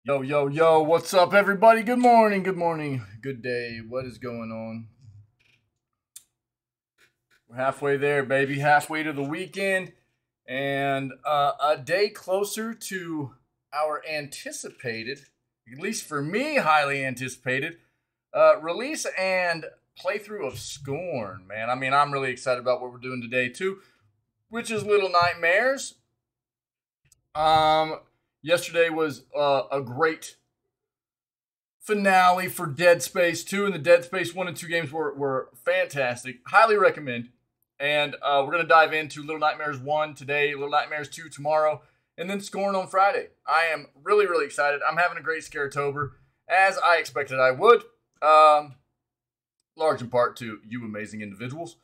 Yo, yo, yo, what's up, everybody? Good morning, good day. What is going on? We're halfway there, baby. Halfway to the weekend, and a day closer to our anticipated, at least for me, highly anticipated, release and playthrough of Scorn, man. I mean, I'm really excited about what we're doing today, too, which is Little Nightmares. Um, Yesterday was a great finale for Dead Space 2, and the Dead Space 1 and 2 games were fantastic. Highly recommend. And we're going to dive into Little Nightmares 1 today, Little Nightmares 2 tomorrow, and then Scorn on Friday. I am really, really excited. I'm having a great Scaretober, as I expected I would, large in part to you amazing individuals.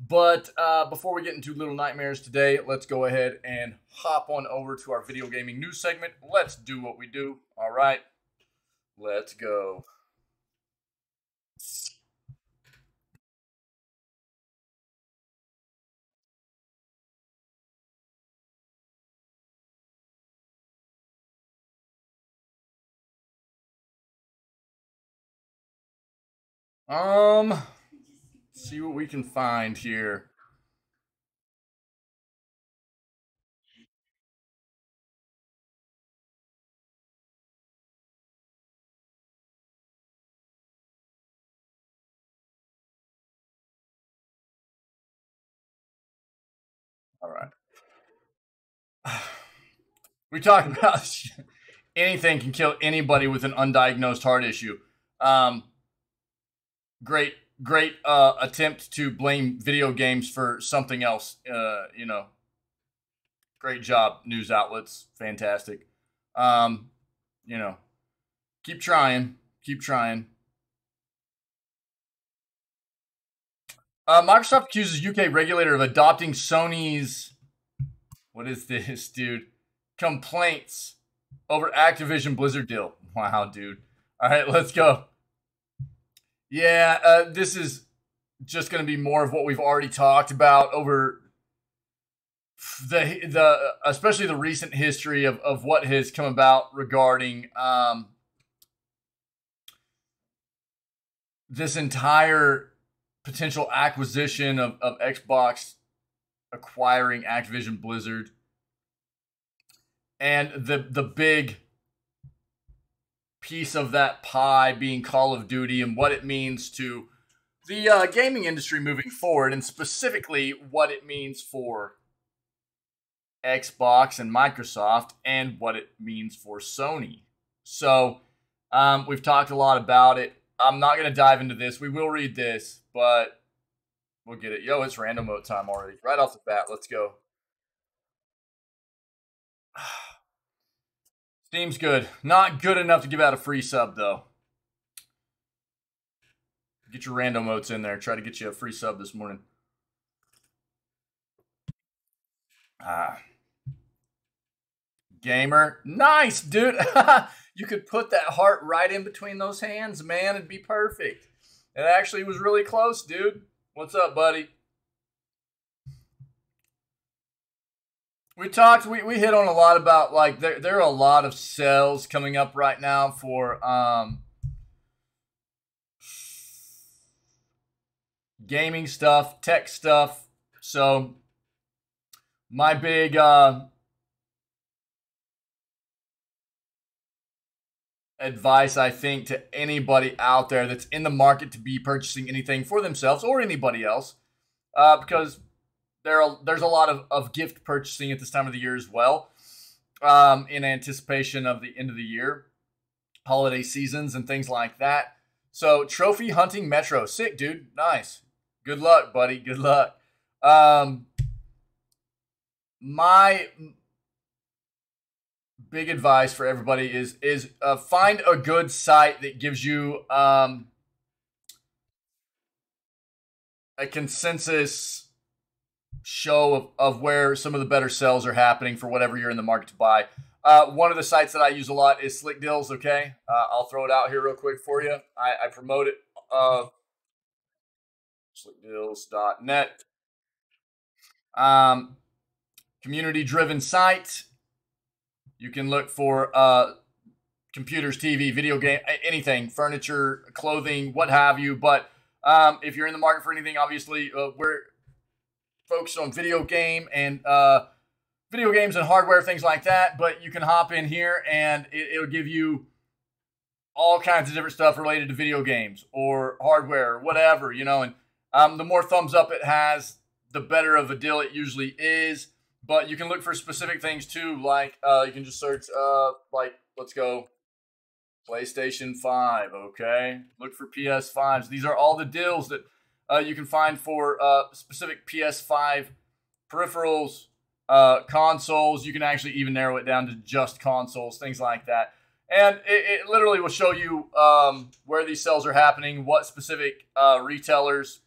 But before we get into Little Nightmares today, let's go ahead and hop on over to our video gaming news segment. Let's do what we do. All right. Let's go. Um, see what we can find here. All right. We talk about anything can kill anybody with an undiagnosed heart issue. Um, great, great attempt to blame video games for something else. Great job, news outlets. Fantastic. Um, you know, keep trying. Keep trying. Microsoft accuses UK regulator of adopting Sony's what is this, dude? Complaints over Activision Blizzard deal. Wow, dude. All right, let's go. Yeah, this is just going to be more of what we've already talked about over the especially the recent history of what has come about regarding this entire potential acquisition of Xbox acquiring Activision Blizzard and the big piece of that pie being Call of Duty and what it means to the gaming industry moving forward, and specifically what it means for Xbox and Microsoft and what it means for Sony. So we've talked a lot about it. I'm not going to dive into this. We will read this, but we'll get it. Yo, it's random mode time already. Right off the bat, let's go. Steam's good. Not good enough to give out a free sub, though. Get your random modes in there. Try to get you a free sub this morning. Ah, gamer. Nice, dude. You could put that heart right in between those hands, man. It'd be perfect. It actually was really close, dude. What's up, buddy? We hit on a lot about like there are a lot of sales coming up right now for gaming stuff, tech stuff. So my big advice, I think, to anybody out there that's in the market to be purchasing anything for themselves or anybody else, because there's a lot of gift purchasing at this time of the year as well, in anticipation of the end of the year, holiday seasons, and things like that. So, Trophy Hunting Metro. Sick, dude. Nice. Good luck, buddy. Good luck. Um, my big advice for everybody is find a good site that gives you a consensus show of where some of the better sales are happening for whatever you're in the market to buy. One of the sites that I use a lot is Slick Deals. Okay, I'll throw it out here real quick for you. I promote it. Slickdeals.net. Um, Community driven site. You can look for computers, TV, video game, anything, furniture, clothing, what have you. But if you're in the market for anything, obviously we're focused on video games and hardware, things like that. But you can hop in here and it'll give you all kinds of different stuff related to video games or hardware or whatever, and the more thumbs up it has, the better of a deal it usually is. But you can look for specific things too, like you can just search, let's go PlayStation 5, okay? Look for PS5s. These are all the deals that you can find for specific PS5 peripherals, consoles. You can actually even narrow it down to just consoles, things like that. And it literally will show you where these sales are happening, what specific retailers,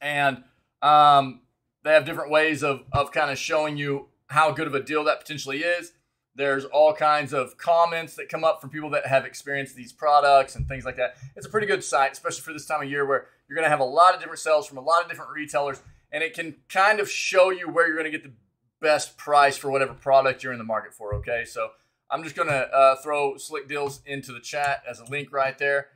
and they have different ways of kind of showing you how good of a deal that potentially is. There's all kinds of comments that come up from people that have experienced these products and things like that. It's a pretty good site, especially for this time of year where you're going to have a lot of different sales from a lot of different retailers, and it can kind of show you where you're going to get the best price for whatever product you're in the market for, okay? So I'm just going to throw Slick Deals into the chat as a link right there.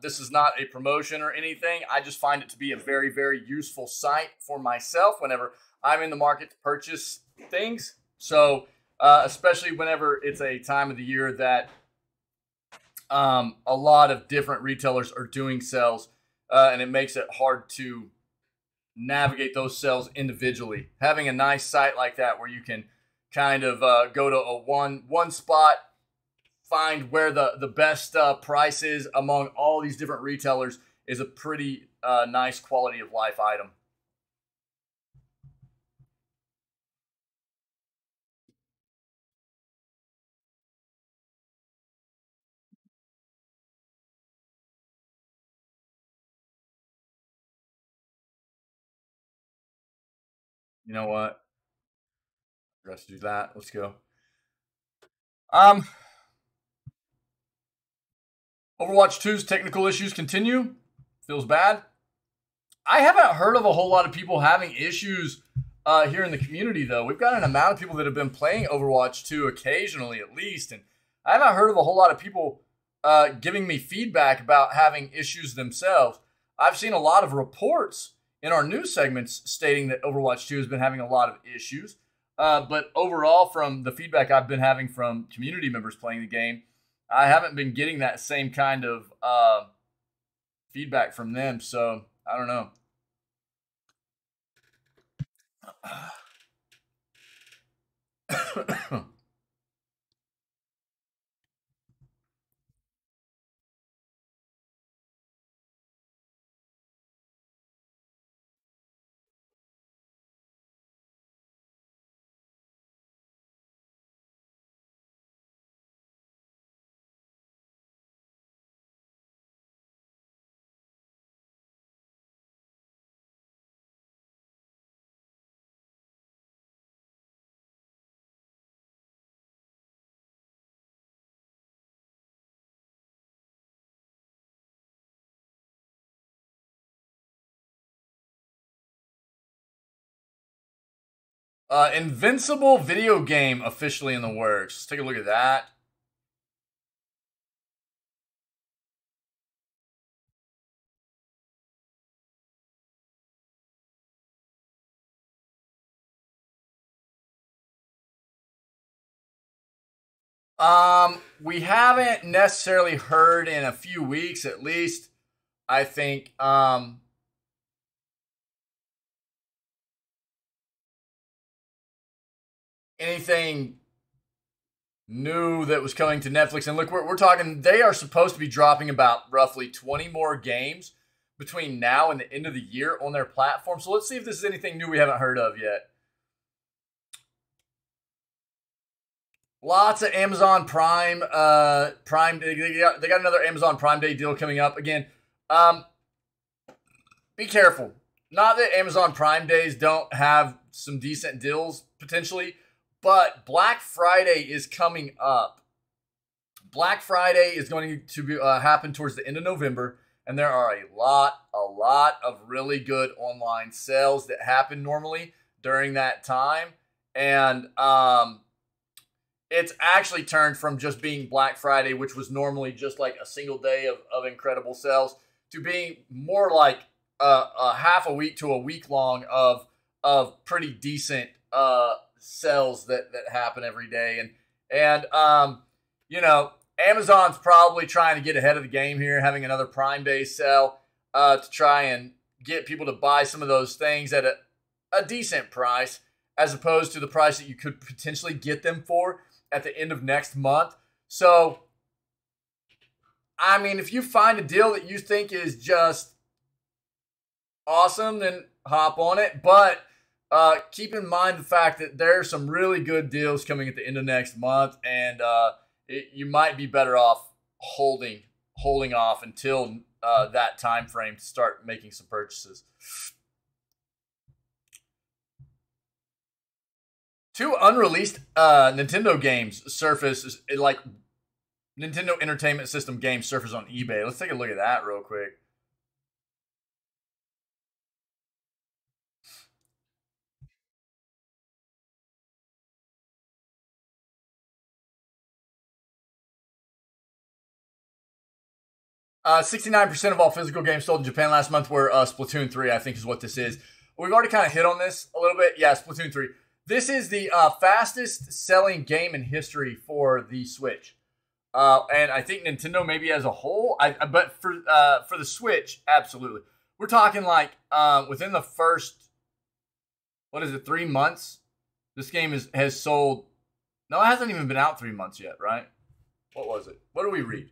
This is not a promotion or anything. I just find it to be a very, very useful site for myself whenever I'm in the market to purchase things. So especially whenever it's a time of the year that a lot of different retailers are doing sales, and it makes it hard to navigate those sales individually. Having a nice site like that where you can kind of go to a one spot, find where the best price is among all these different retailers is a pretty nice quality of life item. You know what? Let's do that. Let's go. Um, Overwatch 2's technical issues continue. Feels bad. I haven't heard of a whole lot of people having issues here in the community, though. We've got an amount of people that have been playing Overwatch 2 occasionally, at least, and I haven't heard of a whole lot of people giving me feedback about having issues themselves. I've seen a lot of reports in our news segments stating that Overwatch 2 has been having a lot of issues. But overall, from the feedback I've been having from community members playing the game, I haven't been getting that same kind of feedback from them. So I don't know. Invincible video game officially in the works. Let's take a look at that. We haven't necessarily heard in a few weeks, at least. I think anything new that was coming to Netflix. And look, we're talking, they are supposed to be dropping about roughly 20 more games between now and the end of the year on their platform. So let's see if this is anything new we haven't heard of yet. Lots of Amazon Prime, they got another Amazon Prime Day deal coming up. Again, be careful. Not that Amazon Prime Days don't have some decent deals potentially, but Black Friday is coming up. Black Friday is going to be, happen towards the end of November, and there are a lot of really good online sales that happen normally during that time. And it's actually turned from just being Black Friday, which was normally just like a single day of incredible sales, to being more like a half a week to a week long of pretty decent sales that happen every day. And you know, Amazon's probably trying to get ahead of the game here, having another Prime Day sale to try and get people to buy some of those things at a decent price, as opposed to the price that you could potentially get them for at the end of next month. So, I mean, if you find a deal that you think is just awesome, then hop on it. But keep in mind the fact that there are some really good deals coming at the end of next month, and you might be better off holding off until that time frame to start making some purchases. Two unreleased Nintendo games surface, like Nintendo Entertainment System games surface on eBay. Let's take a look at that real quick. 69% of all physical games sold in Japan last month were Splatoon 3, I think is what this is. We've already kind of hit on this a little bit. Yeah, Splatoon 3. This is the fastest selling game in history for the Switch. And I think Nintendo maybe as a whole, but for the Switch, absolutely. We're talking like within the first, 3 months? This game has sold. No, it hasn't even been out 3 months yet, right? What was it? What do we read?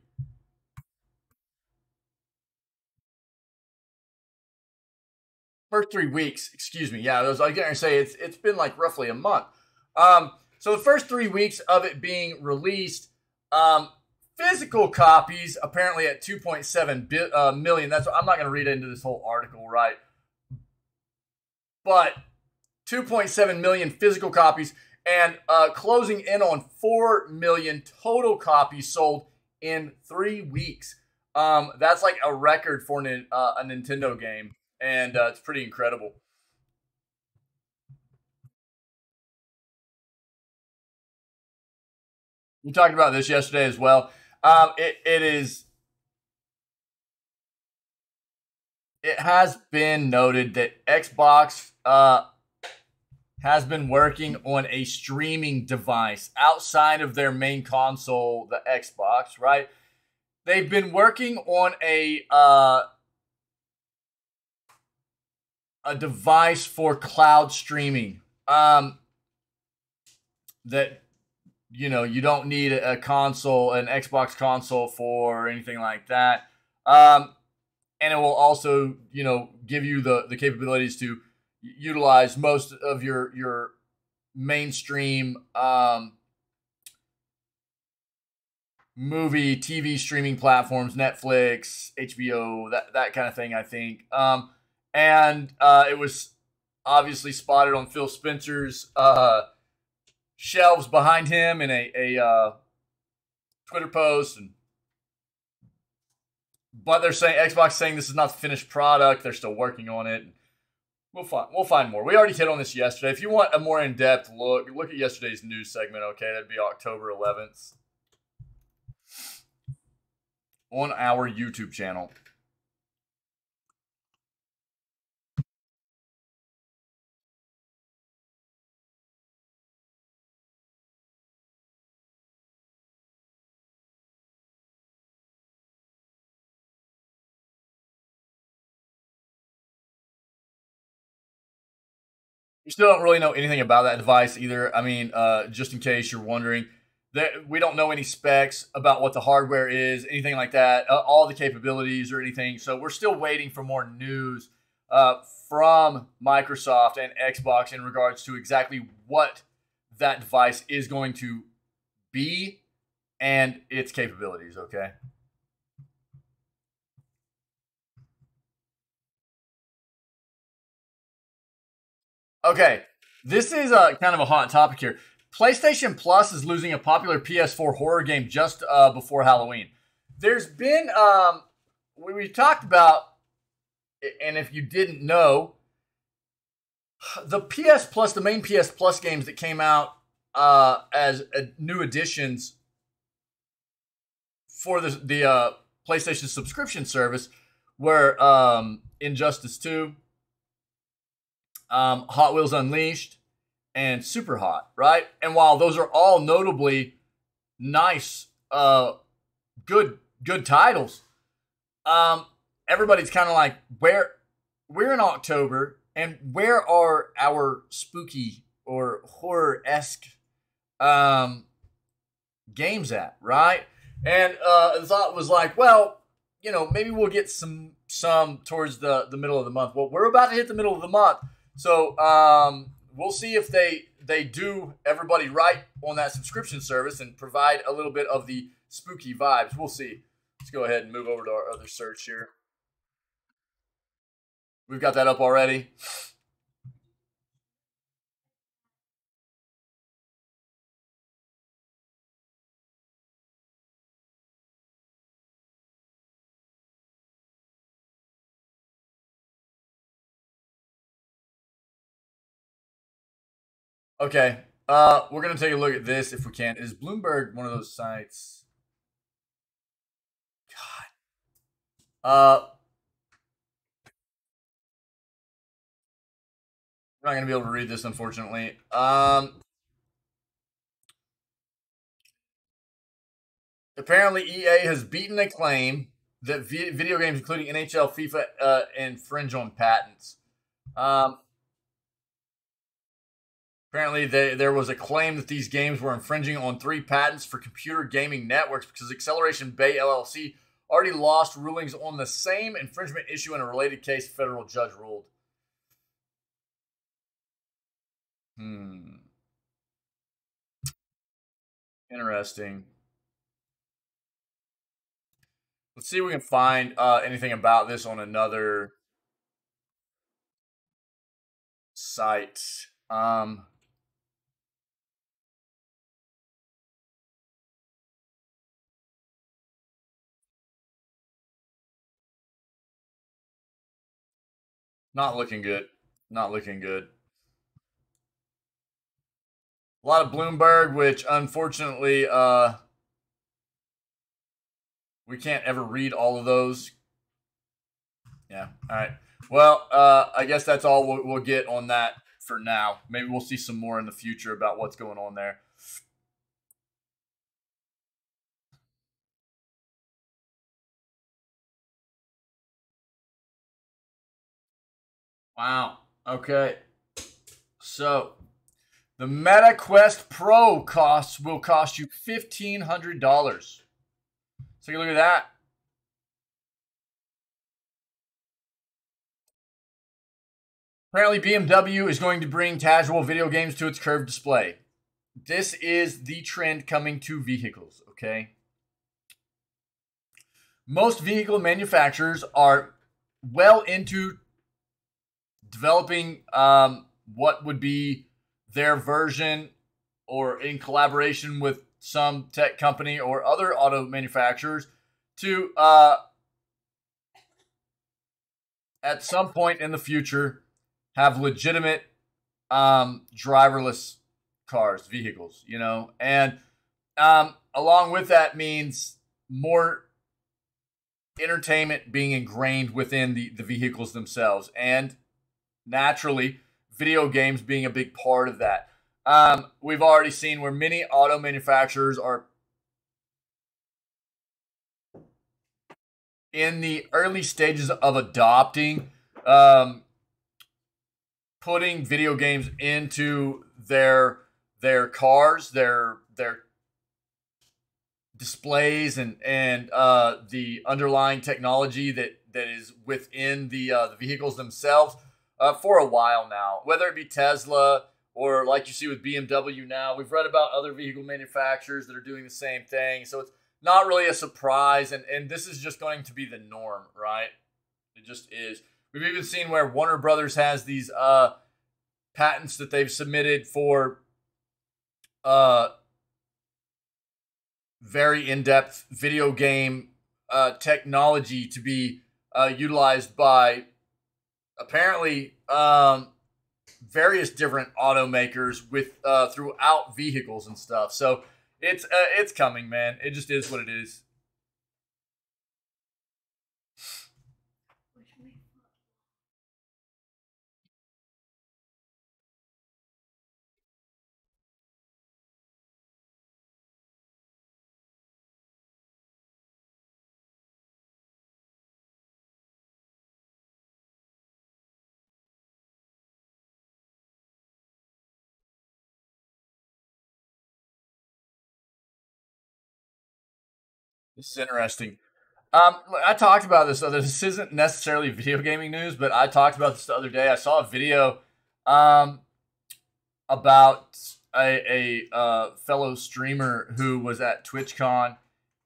First 3 weeks, excuse me. Yeah, I was going to say it's been like roughly a month. So the first 3 weeks of it being released, physical copies apparently at 2.7 million. I'm not going to read into this whole article, right? But 2.7 million physical copies and closing in on 4 million total copies sold in 3 weeks. That's like a record for a Nintendo game, and it's pretty incredible. We talked about this yesterday as well. It has been noted that Xbox has been working on a streaming device outside of their main console, the Xbox, right? They've been working on a device for cloud streaming. That you don't need a console, an Xbox console for or anything like that. And it will also, give you the capabilities to utilize most of your mainstream movie, TV streaming platforms, Netflix, HBO, that kind of thing, I think. And it was obviously spotted on Phil Spencer's shelves behind him in a Twitter post, but they're saying Xbox saying this is not the finished product. They're still working on it. We'll find more. We already hit on this yesterday. If you want a more in-depth look at yesterday's news segment. Okay, that'd be October 11th on our YouTube channel. We still don't really know anything about that device either. I mean, just in case you're wondering, that we don't know any specs about what the hardware is, anything like that, all the capabilities or anything. So we're still waiting for more news from Microsoft and Xbox in regards to exactly what that device is going to be and its capabilities, okay? Okay, this is kind of a hot topic here. PlayStation Plus is losing a popular PS4 horror game just before Halloween. There's been, we talked about, and if you didn't know, the PS Plus, the main PS Plus games that came out as new additions for the PlayStation subscription service were Injustice 2, Hot Wheels Unleashed, and Super Hot, right? And while those are all notably nice, good titles, everybody's kind of like, where we're in October, and where are our spooky or horror-esque games at, right? And the thought was like, well, you know, maybe we'll get some towards the middle of the month. Well, we're about to hit the middle of the month, so we'll see if they do everybody right on that subscription service and provide a little bit of the spooky vibes. We'll see. Let's go ahead and move over to our other search here. We've got that up already. Okay. We're gonna take a look at this if we can. Is Bloomberg one of those sites? God. I'm not gonna be able to read this, unfortunately. Apparently, EA has beaten a claim that video games, including NHL, FIFA, infringe on patents. Apparently, there was a claim that these games were infringing on 3 patents for computer gaming networks because Acceleration Bay LLC already lost rulings on the same infringement issue in a related case. A federal judge ruled. Interesting. Let's see if we can find anything about this on another site. Not looking good. Not looking good. A lot of Bloomberg, which unfortunately we can't ever read all of those. Yeah. All right. Well, I guess that's all we'll get on that for now. Maybe we'll see some more in the future about what's going on there. Wow. Okay. So the Meta Quest Pro will cost you $1,500. Take a look at that. Apparently, BMW is going to bring casual video games to its curved display. This is the trend coming to vehicles, okay? Most vehicle manufacturers are well into developing what would be their version or in collaboration with some tech company or other auto manufacturers to, at some point in the future, have legitimate driverless cars, vehicles, you know? And along with that means more entertainment being ingrained within the vehicles themselves. And naturally, video games being a big part of that. We've already seen where many auto manufacturers are in the early stages of adopting putting video games into their cars, their displays, and the underlying technology that is within the vehicles themselves for a while now. Whether it be Tesla or like you see with BMW now, we've read about other vehicle manufacturers that are doing the same thing. So it's not really a surprise, and this is just going to be the norm, right? It just is. We've even seen where Warner Brothers has these patents that they've submitted for very in-depth video game technology to be utilized by apparently various different automakers with throughout vehicles and stuff. So it's coming, man. It just is what it is. This is interesting. I talked about this. So this isn't necessarily video gaming news, but I talked about this the other day. I saw a video um, about a fellow streamer who was at TwitchCon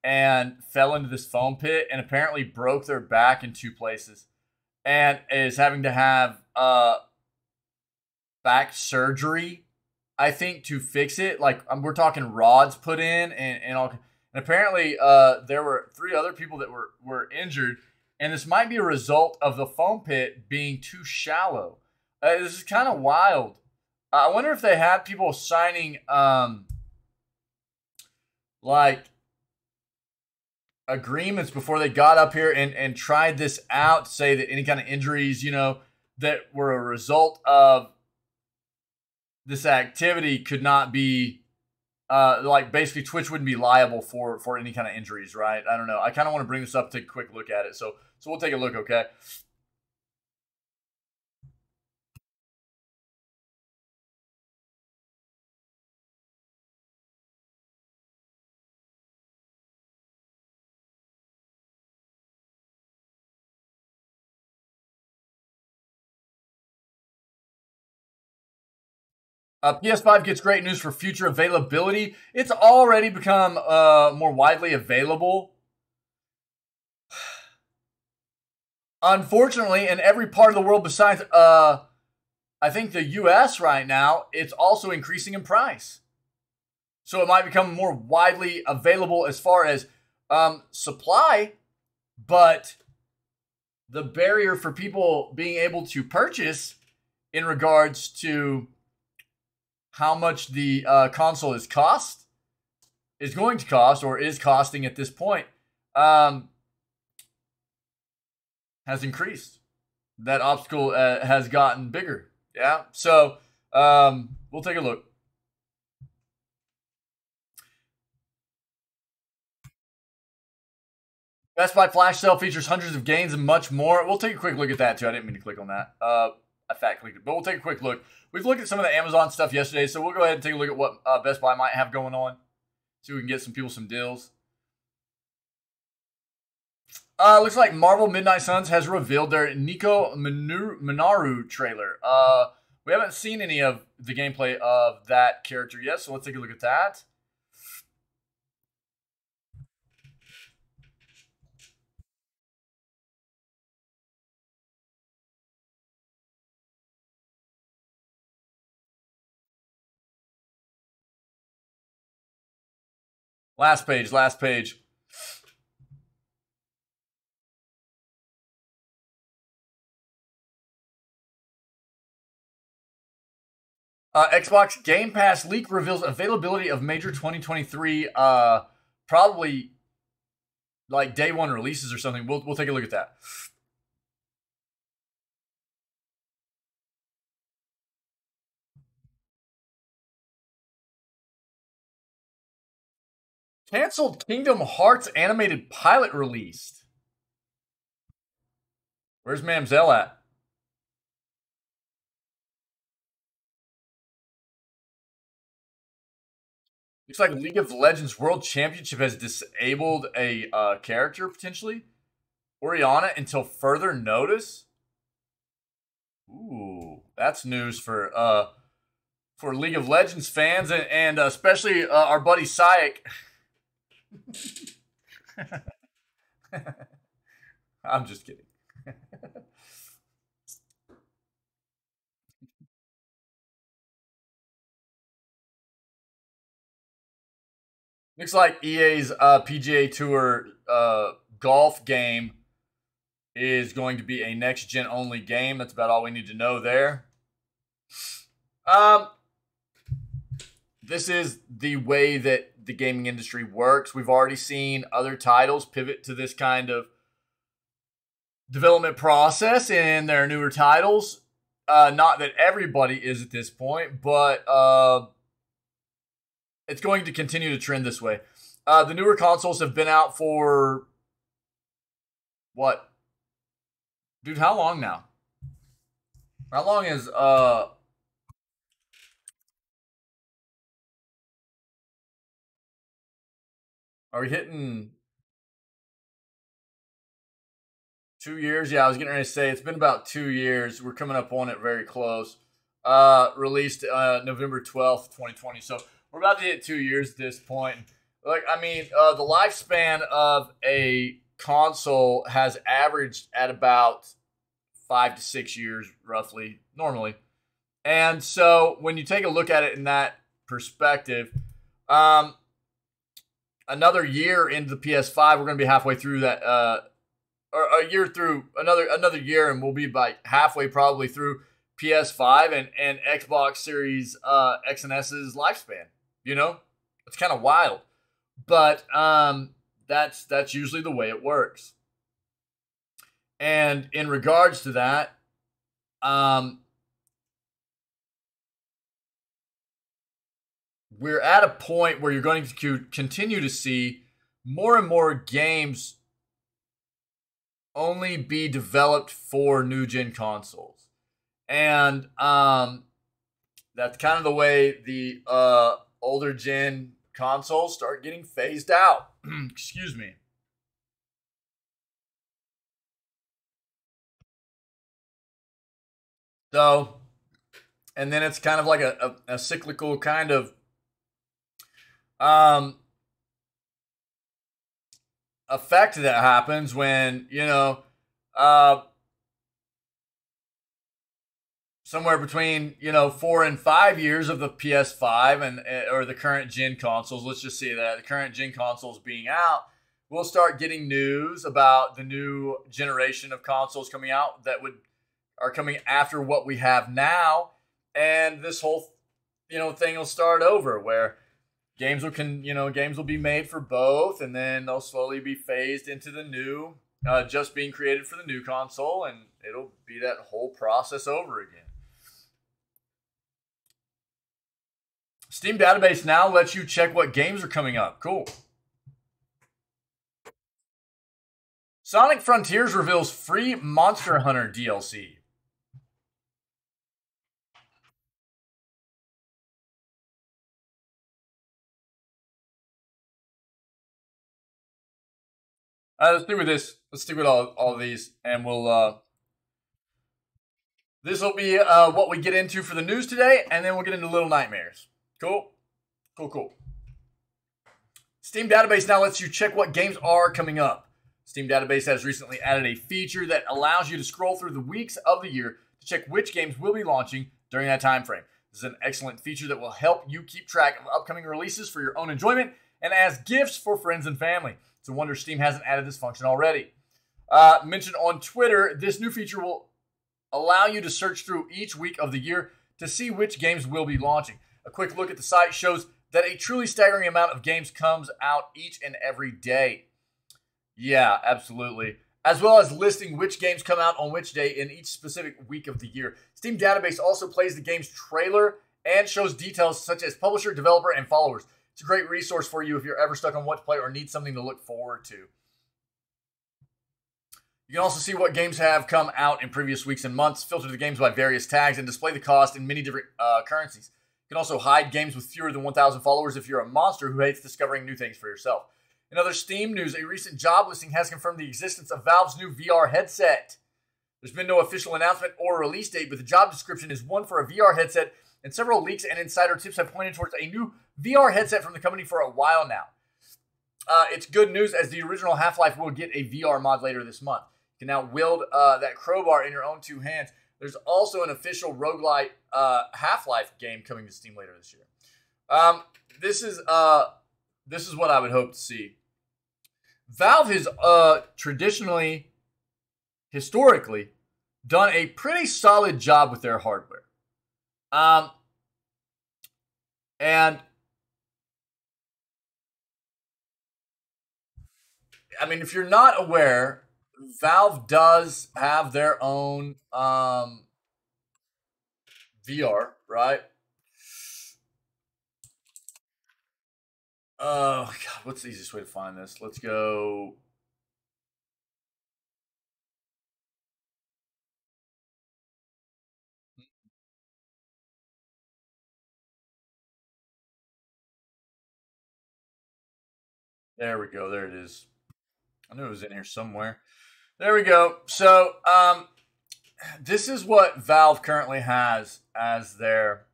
and fell into this foam pit and apparently broke their back in two places and is having to have back surgery, I think, to fix it. Like we're talking rods put in and all. And apparently, there were 3 other people that were injured, and this might be a result of the foam pit being too shallow. This is kind of wild. I wonder if they had people signing like agreements before they got up here and tried this out to say that any kind of injuries, that were a result of this activity could not be like basically Twitch wouldn't be liable for any kind of injuries, right? I don't know. I kind of want to bring this up, take a quick look at it. So we'll take a look, okay? PS5 gets great news for future availability. It's already become more widely available. Unfortunately, in every part of the world besides, I think the US right now, it's also increasing in price. So it might become more widely available as far as supply, but the barrier for people being able to purchase in regards to how much the console is going to cost, or is costing at this point, has increased. That obstacle has gotten bigger. Yeah. So we'll take a look. Best Buy flash sale features hundreds of games and much more. We'll take a quick look at that too. I didn't mean to click on that. I fat clicked it, but we'll take a quick look. We've looked at some of the Amazon stuff yesterday, so we'll go ahead and take a look at what Best Buy might have going on. See if we can get some people some deals. Looks like Marvel Midnight Suns has revealed their Nico Minoru trailer. We haven't seen any of the gameplay of that character yet, so let's take a look at that. Last page, last page. Xbox Game Pass leak reveals availability of major 2023, probably like day one releases or something. We'll take a look at that. Canceled Kingdom Hearts animated pilot released. Where's Mamzelle at? Looks like League of Legends World Championship has disabled a character potentially. Orianna until further notice. Ooh, that's news for League of Legends fans and especially our buddy Sayek. I'm just kidding. Looks like EA's PGA Tour golf game is going to be a next-gen only game. That's about all we need to know there. Um, this is the way that the gaming industry works. We've already seen other titles pivot to this kind of development process in their newer titles. Not that everybody is at this point, but it's going to continue to trend this way. The newer consoles have been out for what? Dude, how long now? How long is are we hitting 2 years? Yeah, I was getting ready to say it's been about 2 years. We're coming up on it very close. Released November 12th, 2020. So we're about to hit 2 years at this point. Like, I mean, the lifespan of a console has averaged at about 5 to 6 years, roughly, normally. And so when you take a look at it in that perspective, another year into the PS5, we're going to be halfway through that, or a year through another year, and we'll be by halfway probably through PS5 and Xbox Series X and S's lifespan. You know, it's kind of wild, but that's usually the way it works. And in regards to that, we're at a point where you're going to continue to see more and more games only be developed for new gen consoles. And that's kind of the way the older gen consoles start getting phased out. Excuse me. So, and then it's kind of like a cyclical kind of effect that happens when, you know, somewhere between, you know, 4 and 5 years of the PS5 and or the current gen consoles, let's just say that the current gen consoles being out, we'll start getting news about the new generation of consoles coming out that are coming after what we have now, and this whole, you know, thing will start over where games will be made for both, and then they'll slowly be phased into the new, just being created for the new console, and it'll be that whole process over again. Steam Database now lets you check what games are coming up. Cool. Sonic Frontiers reveals free Monster Hunter DLC. Let's stick with this. Let's stick with all of these, and we'll. This will be what we get into for the news today, and then we'll get into Little Nightmares. Cool, cool, cool. Steam Database now lets you check what games are coming up. Steam Database has recently added a feature that allows you to scroll through the weeks of the year to check which games will be launching during that time frame. This is an excellent feature that will help you keep track of upcoming releases for your own enjoyment and as gifts for friends and family. It's a wonder Steam hasn't added this function already. Mentioned on Twitter, this new feature will allow you to search through each week of the year to see which games will be launching. A quick look at the site shows that a truly staggering amount of games comes out each and every day. Yeah, absolutely. As well as listing which games come out on which day in each specific week of the year. Steam Database also plays the game's trailer and shows details such as publisher, developer, and followers. It's a great resource for you if you're ever stuck on what to play or need something to look forward to. You can also see what games have come out in previous weeks and months, filter the games by various tags, and display the cost in many different currencies. You can also hide games with fewer than 1,000 followers if you're a monster who hates discovering new things for yourself. In other Steam news, a recent job listing has confirmed the existence of Valve's new VR headset. There's been no official announcement or release date, but the job description is one for a VR headset, and several leaks and insider tips have pointed towards a new VR headset from the company for a while now. It's good news as the original Half-Life will get a VR mod later this month. You can now wield that crowbar in your own two hands. There's also an official roguelite Half-Life game coming to Steam later this year. This is what I would hope to see. Valve has historically, done a pretty solid job with their hardware. Um, and I mean, if you're not aware, Valve does have their own VR, right? Oh God, what's the easiest way to find this? Let's go. There we go. There it is. I knew it was in here somewhere. There we go. So, this is what Valve currently has as their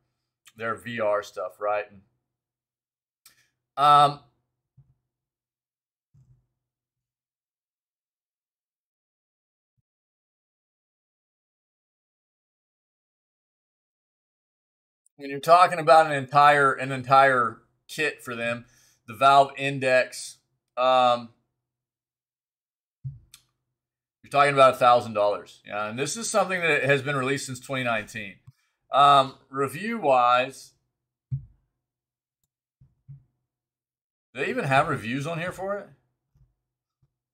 VR stuff, right? Um, when you're talking about an entire kit for them, the Valve Index, um, you're talking about $1,000. Yeah, and this is something that has been released since 2019. Review wise, do they even have reviews on here for it?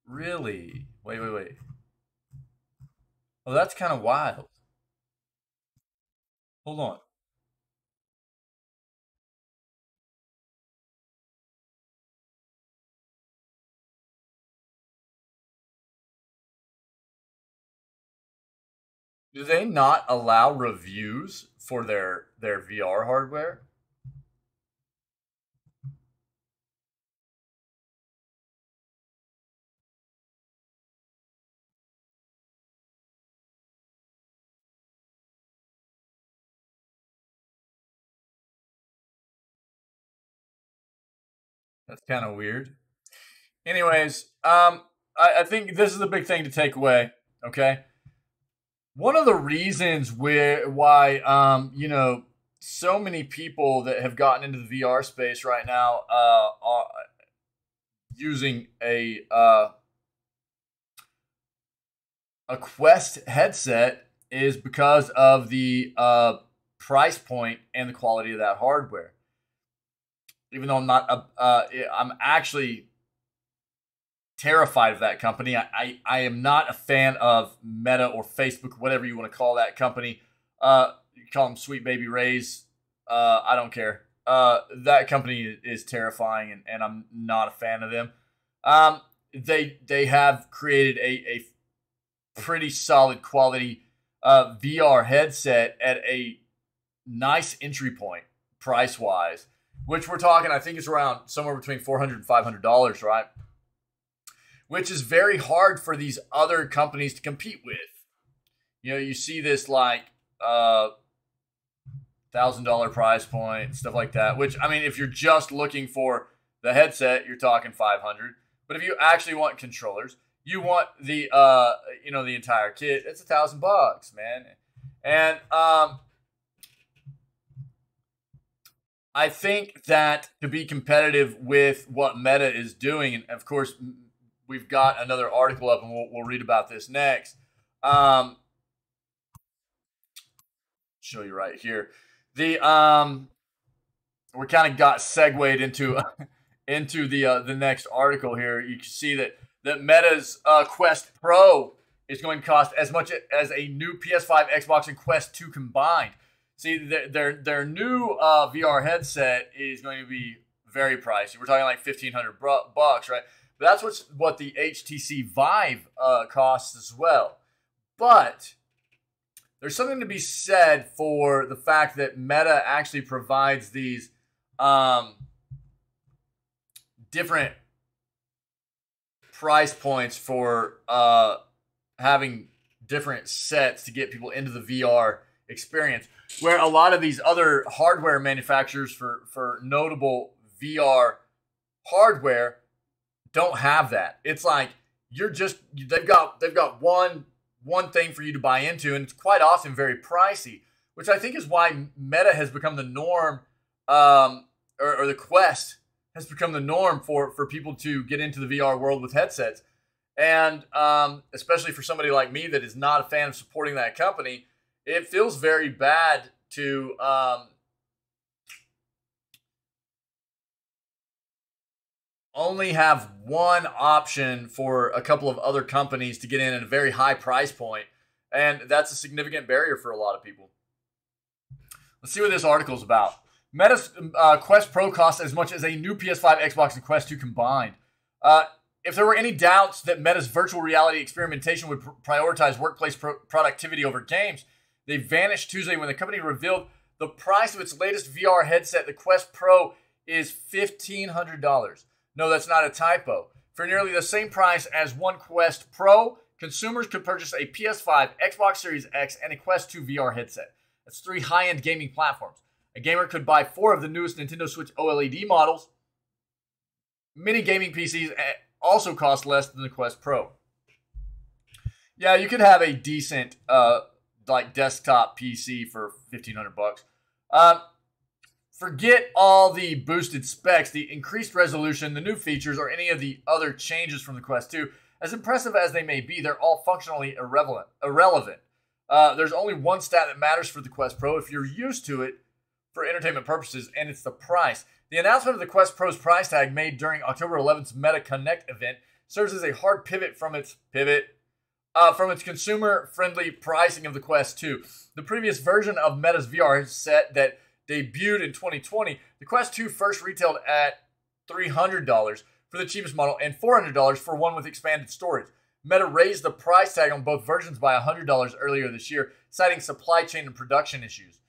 Really? Wait, wait, wait. Oh, that's kind of wild. Hold on. Do they not allow reviews for their VR hardware? That's kind of weird. Anyways, I think this is the big thing to take away. Okay, one of the reasons why so many people that have gotten into the VR space right now are using a Quest headset is because of the price point and the quality of that hardware. Even though I'm actually terrified of that company. I am not a fan of Meta or Facebook, whatever you want to call that company. You call them Sweet Baby Rays. I don't care. That company is terrifying, and I'm not a fan of them. They have created a pretty solid quality VR headset at a nice entry point price wise, which we're talking. I think it's around somewhere between $400 and $500, right? Which is very hard for these other companies to compete with. You see this like $1,000 price point, stuff like that. Which I mean, if you're just looking for the headset, you're talking 500. But if you actually want controllers, you want the entire kit. It's $1,000, man. And I think that to be competitive with what Meta is doing, and of course we've got another article up, and we'll read about this next. Show you right here. The we kind of got segued into into the next article here. You can see that Meta's Quest Pro is going to cost as much as a new PS5, Xbox, and Quest 2 combined. See, their new VR headset is going to be very pricey. We're talking like $1,500 right? But that's what the HTC Vive costs as well. But there's something to be said for the fact that Meta actually provides these different price points for having different sets to get people into the VR experience, where a lot of these other hardware manufacturers for notable VR hardware don't have that. It's like they've got one thing for you to buy into, and it's quite often very pricey, which I think is why Meta has become the norm, or the Quest has become the norm for people to get into the VR world with headsets. And especially for somebody like me that is not a fan of supporting that company, it feels very bad to only have one option for a couple of other companies to get in at a very high price point, and that's a significant barrier for a lot of people. Let's see what this article is about. Meta's Quest Pro costs as much as a new PS5, Xbox, and Quest 2 combined. If there were any doubts that Meta's virtual reality experimentation would prioritize workplace productivity over games, they vanished Tuesday when the company revealed the price of its latest VR headset, the Quest Pro, is $1,500. No, that's not a typo. For nearly the same price as one Quest Pro, consumers could purchase a PS5, Xbox Series X, and a Quest 2 VR headset. That's 3 high-end gaming platforms. A gamer could buy 4 of the newest Nintendo Switch OLED models. Many gaming PCs also cost less than the Quest Pro. Yeah, you could have a decent desktop PC for $1,500. Forget all the boosted specs, the increased resolution, the new features, or any of the other changes from the Quest 2. As impressive as they may be, they're all functionally irrelevant. There's only one stat that matters for the Quest Pro if you're used to it for entertainment purposes, and it's the price. The announcement of the Quest Pro's price tag made during October 11th's Meta Connect event serves as a hard pivot from its consumer-friendly pricing of the Quest 2. The previous version of Meta's VR set that debuted in 2020, the Quest 2 first retailed at $300 for the cheapest model and $400 for one with expanded storage. Meta raised the price tag on both versions by $100 earlier this year, citing supply chain and production issues.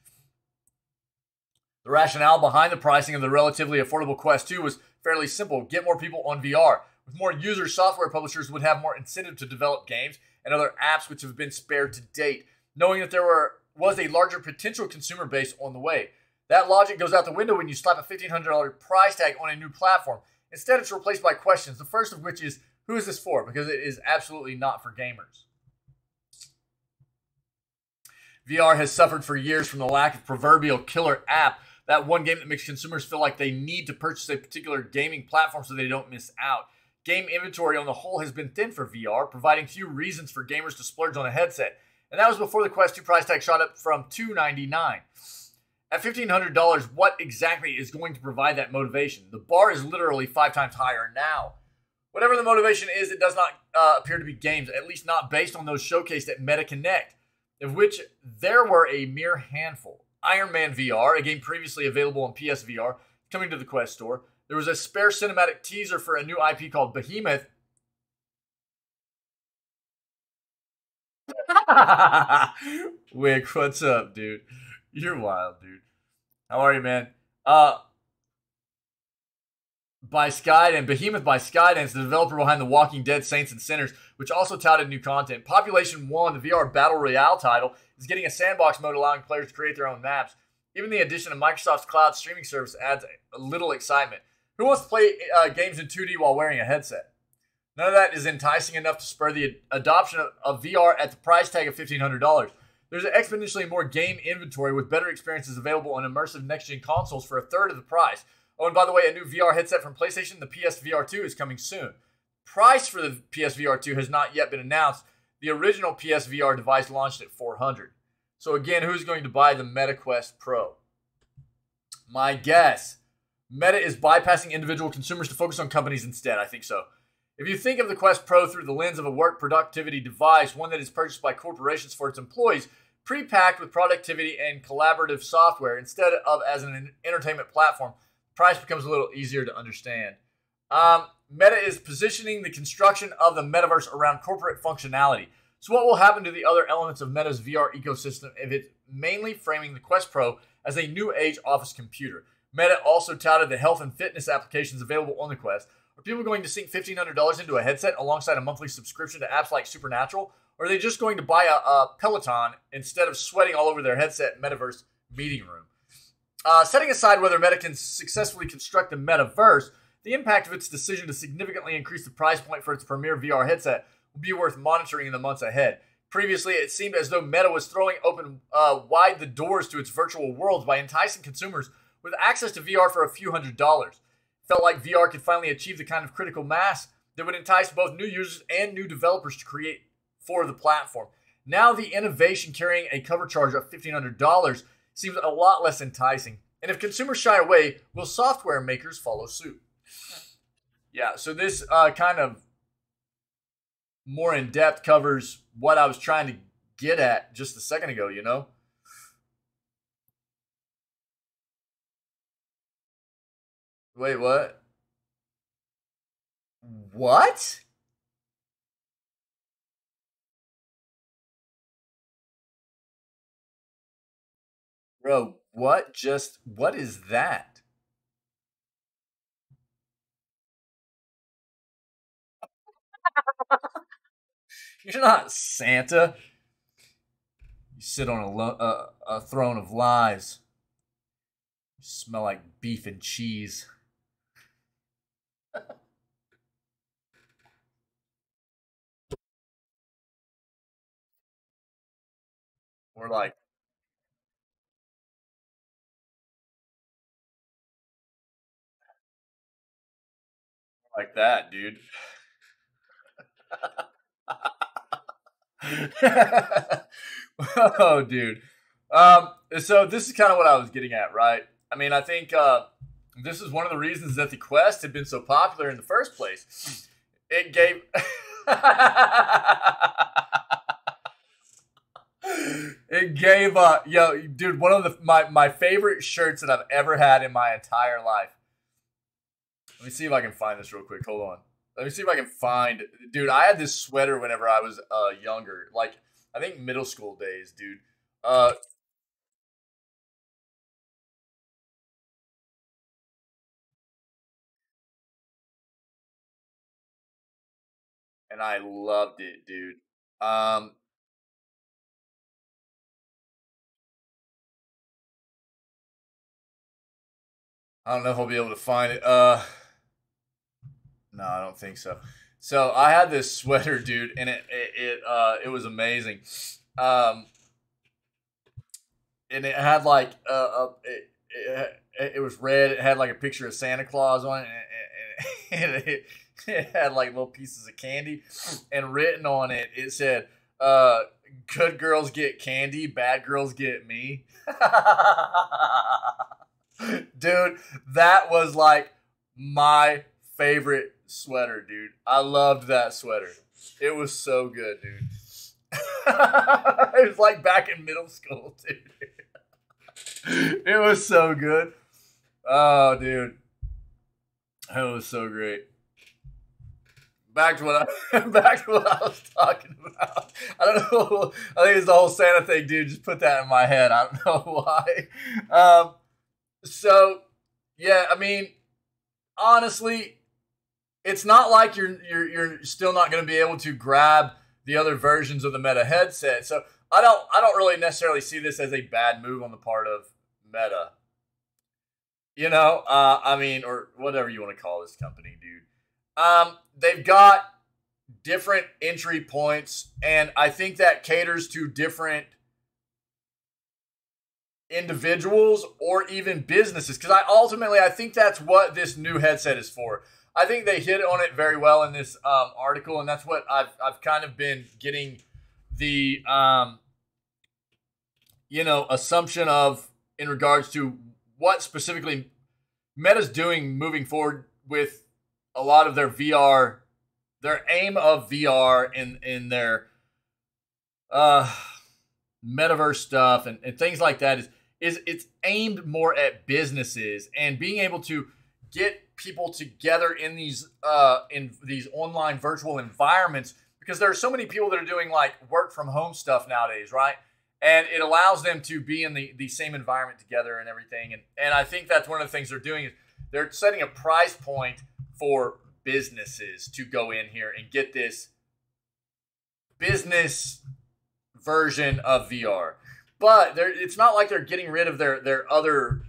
The rationale behind the pricing of the relatively affordable Quest 2 was fairly simple: get more people on VR. With more users, software publishers would have more incentive to develop games and other apps which have been spared to date, knowing that there was a larger potential consumer base on the way. That logic goes out the window when you slap a $1,500 price tag on a new platform. Instead, it's replaced by questions, the first of which is, who is this for? Because it is absolutely not for gamers. VR has suffered for years from the lack of proverbial killer app, that one game that makes consumers feel like they need to purchase a particular gaming platform so they don't miss out. Game inventory on the whole has been thin for VR, providing few reasons for gamers to splurge on a headset. And that was before the Quest 2 price tag shot up from $299. At $1,500, what exactly is going to provide that motivation? The bar is literally 5 times higher now. Whatever the motivation is, it does not appear to be games, at least not based on those showcased at Meta Connect, of which there were a mere handful. Iron Man VR, a game previously available on PSVR, coming to the Quest store. There was a spare cinematic teaser for a new IP called Behemoth. Wick, what's up, dude? You're wild, dude. How are you, man? By Skydance, Behemoth by Skydance, the developer behind The Walking Dead, Saints and Sinners, which also touted new content. Population 1, the VR Battle Royale title, is getting a sandbox mode allowing players to create their own maps. Even the addition of Microsoft's cloud streaming service adds a little excitement. Who wants to play games in 2D while wearing a headset? None of that is enticing enough to spur the adoption of VR at the price tag of $1,500. There's exponentially more game inventory with better experiences available on immersive next-gen consoles for a third of the price. Oh, and by the way, a new VR headset from PlayStation, the PSVR 2, is coming soon. Price for the PSVR 2 has not yet been announced. The original PSVR device launched at $400. So again, who's going to buy the Meta Quest Pro? My guess, Meta is bypassing individual consumers to focus on companies instead. I think so. If you think of the Quest Pro through the lens of a work productivity device, one that is purchased by corporations for its employees, pre-packed with productivity and collaborative software, instead of as an entertainment platform, price becomes a little easier to understand. Meta is positioning the construction of the metaverse around corporate functionality. So what will happen to the other elements of Meta's VR ecosystem if it's mainly framing the Quest Pro as a new age office computer? Meta also touted the health and fitness applications available on the Quest. Are people going to sink $1,500 into a headset alongside a monthly subscription to apps like Supernatural? Or are they just going to buy a Peloton instead of sweating all over their headset metaverse meeting room? Setting aside whether Meta can successfully construct the metaverse, the impact of its decision to significantly increase the price point for its premier VR headset will be worth monitoring in the months ahead. Previously, it seemed as though Meta was throwing open wide the doors to its virtual worlds by enticing consumers with access to VR for a few $100s. Felt like VR could finally achieve the kind of critical mass that would entice both new users and new developers to create for the platform. Now the innovation carrying a cover charge of $1,500 seems a lot less enticing. And if consumers shy away, will software makers follow suit? Yeah, so this kind of more in depth covers what I was trying to get at just a second ago, you know? Wait, what? What? Bro, what is that? You're not Santa. You sit on a throne of lies. You smell like beef and cheese. We're like that, dude. Oh, dude. So this is kind of what I was getting at, right? I mean, I think this is one of the reasons that the Quest had been so popular in the first place. It gave. It gave yo, dude, one of my favorite shirts that I've ever had in my entire life. Let me see if I can find this real quick. Hold on. Let me see if I can find, dude. I had this sweater whenever I was younger, like I think middle school days, dude. Uh, and I loved it, dude. Um, I don't know if I'll be able to find it. No, I don't think so. So I had this sweater, dude, and it was amazing. Um, and it had like it was red. It had like a picture of Santa Claus on it, it had like little pieces of candy, and written on it, it said, "Good girls get candy, bad girls get me." Dude, that was like my favorite sweater, dude. I loved that sweater. It was so good, dude. It was like back in middle school, dude. It was so good. Oh, dude, that was so great. Back to what back to what I was talking about. I don't know. I think it's the whole Santa thing, dude. Just put that in my head. I don't know why. So yeah, I mean, honestly, it's not like you're still not going to be able to grab the other versions of the Meta headset. So I don't really necessarily see this as a bad move on the part of Meta. You know, I mean, or whatever you want to call this company, dude. They've got different entry points, and I think that caters to different individuals or even businesses. Because I think that's what this new headset is for. I think they hit on it very well in this article, and that's what I've kind of been getting the assumption of in regards to what specifically Meta's doing moving forward with a lot of their VR, their aim of VR in their uh, metaverse stuff and things like that is it's aimed more at businesses and being able to get people together in these online virtual environments, because there are so many people that are doing like work from home stuff nowadays, right? And it allows them to be in the same environment together and everything. And I think that's one of the things they're doing is they're setting a price point for businesses to go in here and get this business version of VR. But it's not like they're getting rid of their other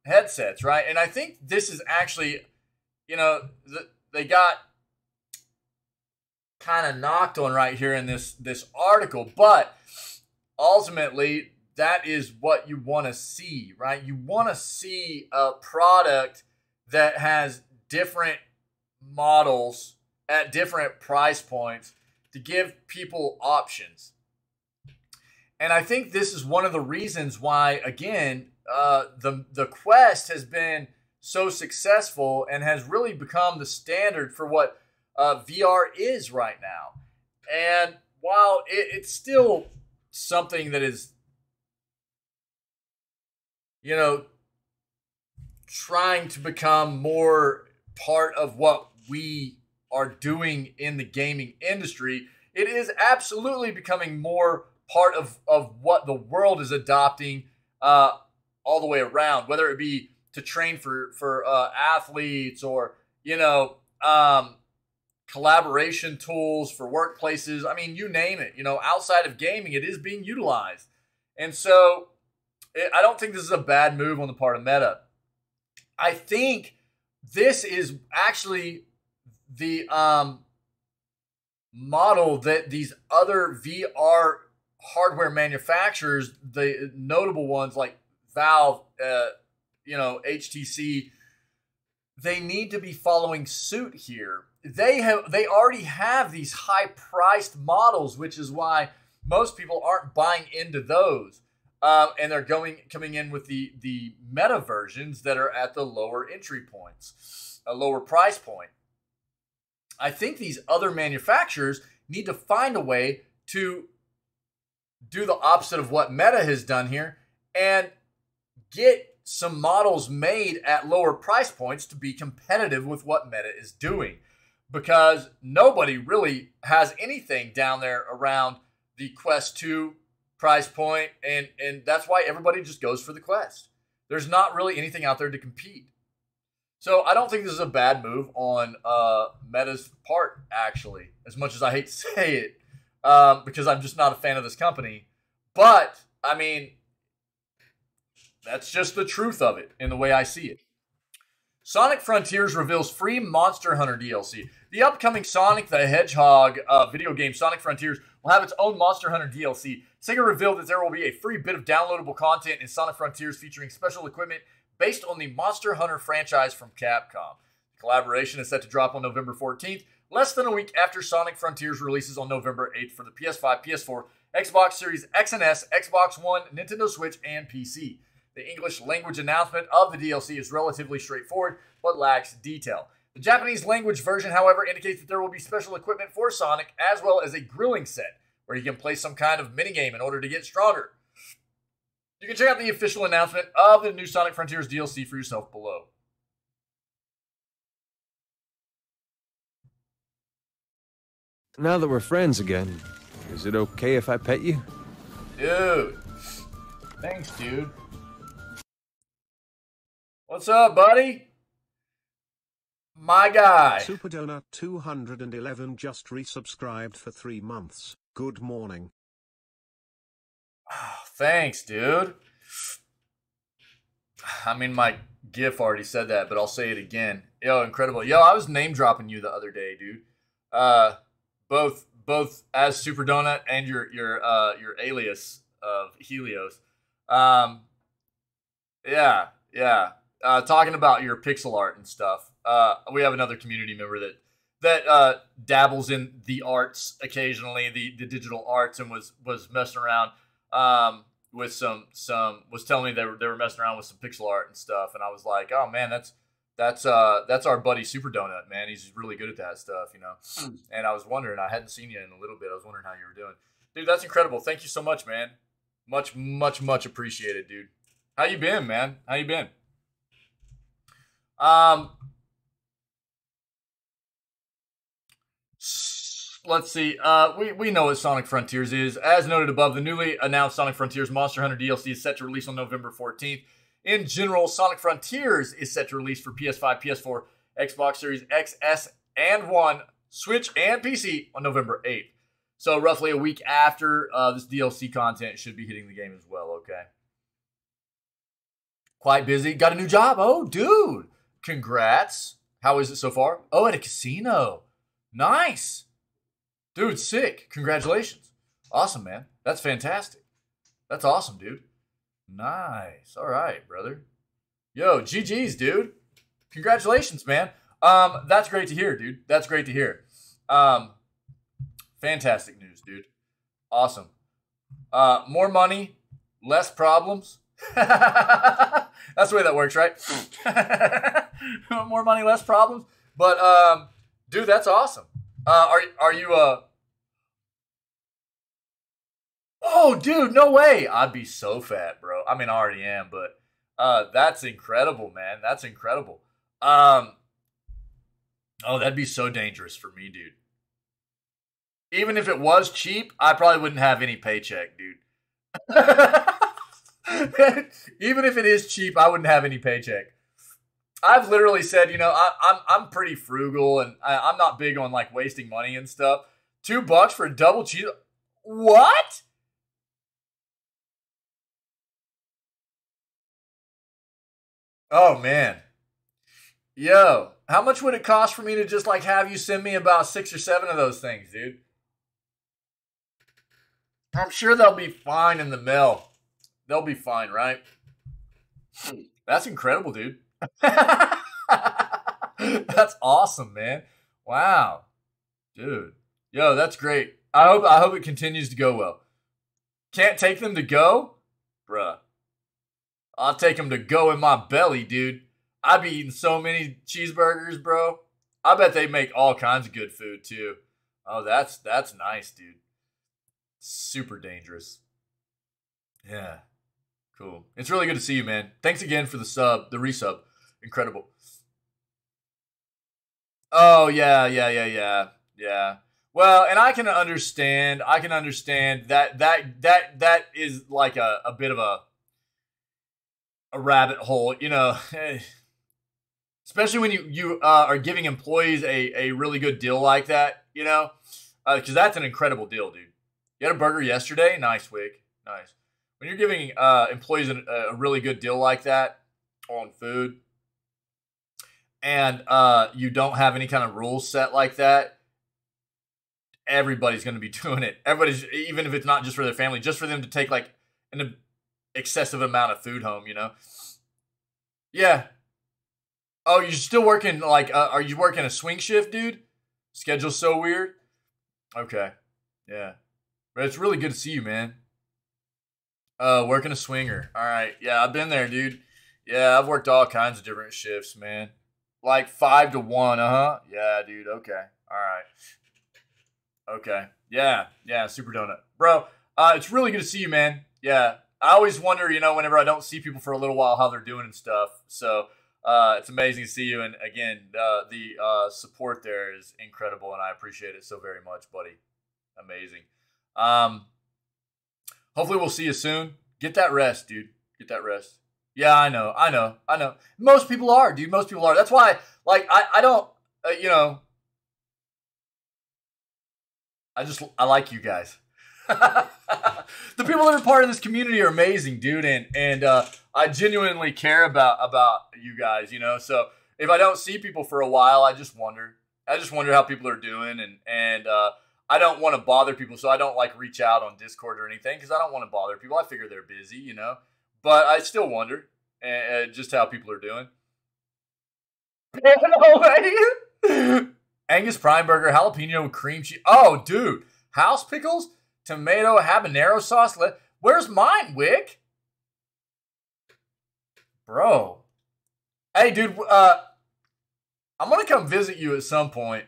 headsets, right? And I think this is actually, they got kind of knocked on right here in this article, but ultimately that is what you want to see, right? You want to see a product that has different models at different price points to give people options. And I think this is one of the reasons why, again, the Quest has been so successful and has really become the standard for what VR is right now. And while it's still something that is, you know, trying to become more part of what we are doing in the gaming industry, it is absolutely becoming more part of what the world is adopting all the way around, whether it be to train for athletes or, collaboration tools for workplaces. I mean, you name it, outside of gaming, it is being utilized. And so I don't think this is a bad move on the part of Meta. I think this is actually the model that these other VR hardware manufacturers, the notable ones like Valve, HTC, they need to be following suit here. They already have these high-priced models, which is why most people aren't buying into those. And they're coming in with the Meta versions that are at the lower entry points, a lower price point. I think these other manufacturers need to find a way to do the opposite of what Meta has done here and get some models made at lower price points to be competitive with what Meta is doing. Because nobody really has anything down there around the Quest 2 price point, and that's why everybody just goes for the Quest. There's not really anything out there to compete. So I don't think this is a bad move on Meta's part, actually, as much as I hate to say it, because I'm just not a fan of this company. But, I mean, that's just the truth of it in the way I see it. Sonic Frontiers reveals free Monster Hunter DLC. The upcoming Sonic the Hedgehog video game, Sonic Frontiers, will have its own Monster Hunter DLC. Sega revealed that there will be a free bit of downloadable content in Sonic Frontiers featuring special equipment based on the Monster Hunter franchise from Capcom. The collaboration is set to drop on November 14th, less than a week after Sonic Frontiers releases on November 8th for the PS5, PS4, Xbox Series X and S, Xbox One, Nintendo Switch, and PC. The English language announcement of the DLC is relatively straightforward, but lacks detail. The Japanese language version, however, indicates that there will be special equipment for Sonic, as well as a grilling set, where you can play some kind of minigame in order to get stronger. You can check out the official announcement of the new Sonic Frontiers DLC for yourself below. Now that we're friends again, is it okay if I pet you? Dude. Thanks, dude. What's up, buddy? My guy. Super Donut 211 just resubscribed for 3 months. Good morning. Oh, thanks, dude. I mean, my GIF already said that, but I'll say it again. Yo, incredible. Yo, I was name dropping you the other day, dude. Both as Super Donut and your alias of Helios. Yeah. Talking about your pixel art and stuff. We have another community member that dabbles in the arts occasionally, the digital arts, and was messing around with some was telling me they were messing around with some pixel art and stuff, and I was like, oh man, that's our buddy Super Donut, man. He's really good at that stuff, And I was wondering, I hadn't seen you in a little bit. I was wondering how you were doing, dude. That's incredible. Thank you so much, man. Much appreciated, dude. How you been, man? How you been? Let's see. We know what Sonic Frontiers is. As noted above, the newly announced Sonic Frontiers Monster Hunter DLC is set to release on November 14th. In general, Sonic Frontiers is set to release for PS5, PS4, Xbox Series X, S, and One, Switch, and PC on November 8th. So roughly a week after this DLC content should be hitting the game as well, okay? Quite busy. Got a new job. Oh, dude. Congrats. How is it so far? Oh, at a casino. Nice. Dude, sick. Congratulations. Awesome, man. That's fantastic. That's awesome, dude. Nice. All right, brother. Yo, GG's, dude. Congratulations, man. That's great to hear, dude. That's great to hear. Fantastic news, dude. Awesome. More money, less problems. That's the way that works, right? More money, less problems. But dude, that's awesome. Are you Oh, dude, no way. I'd be so fat, bro. I mean, I already am, but that's incredible, man. That's incredible. Um, oh, that'd be so dangerous for me, dude. Even if it was cheap, I probably wouldn't have any paycheck, dude. Even if it is cheap, I wouldn't have any paycheck. I've literally said, I'm pretty frugal and I'm not big on like wasting money and stuff. $2 for a double cheese? What? Oh man, yo, how much would it cost for me to just like have you send me about 6 or 7 of those things, dude? I'm sure they'll be fine in the mail. They'll be fine, right? That's incredible, dude. That's awesome, man. Wow, dude. Yo, that's great. I hope it continues to go well. Can't take them to go, bruh. I'll take them to go in my belly, dude. I be eating so many cheeseburgers, bro. I bet they make all kinds of good food too. Oh, that's nice, dude. Super dangerous. Yeah, cool. It's really good to see you, man. Thanks again for the resub. Incredible. Oh yeah, yeah, yeah, yeah, yeah. Well, and I can understand. I can understand that is like a bit of a rabbit hole, especially when you are giving employees a really good deal like that, because that's an incredible deal, dude. You had a burger yesterday, nice, Wick, nice. When you're giving employees a really good deal like that on food, and you don't have any kind of rules set like that, everybody's going to be doing it. Everybody's, even if it's not just for their family, just for them to take like an excessive amount of food home, Yeah. Oh, you're still working like? Are you working a swing shift, dude? Schedule's so weird. Okay. Yeah. But it's really good to see you, man. Working a swinger. All right. Yeah, I've been there, dude. Yeah, I've worked all kinds of different shifts, man. Like 5 to 1. Yeah, dude. Okay. All right. Okay. Yeah. Yeah. Super donut, bro. It's really good to see you, man. Yeah. I always wonder, whenever I don't see people for a little while, how they're doing and stuff. So it's amazing to see you. And again, the support there is incredible, and I appreciate it so very much, buddy. Amazing. Um, Hopefully, we'll see you soon. Get that rest, dude. Get that rest. Yeah, I know. I know. I know. Most people are, dude. Most people are. That's why, like, I don't, I like you guys. The people that are part of this community are amazing, dude, and I genuinely care about you guys, So if I don't see people for a while, I just wonder. I just wonder how people are doing, and I don't want to bother people, so I don't like reach out on Discord or anything because I don't want to bother people. I figure they're busy, but I still wonder just how people are doing. No way. Angus Prime Burger, jalapeno cream cheese. Oh, dude. House pickles, tomato, habanero sauce. Where's mine, Wick? Bro. Hey, dude. I'm going to come visit you at some point,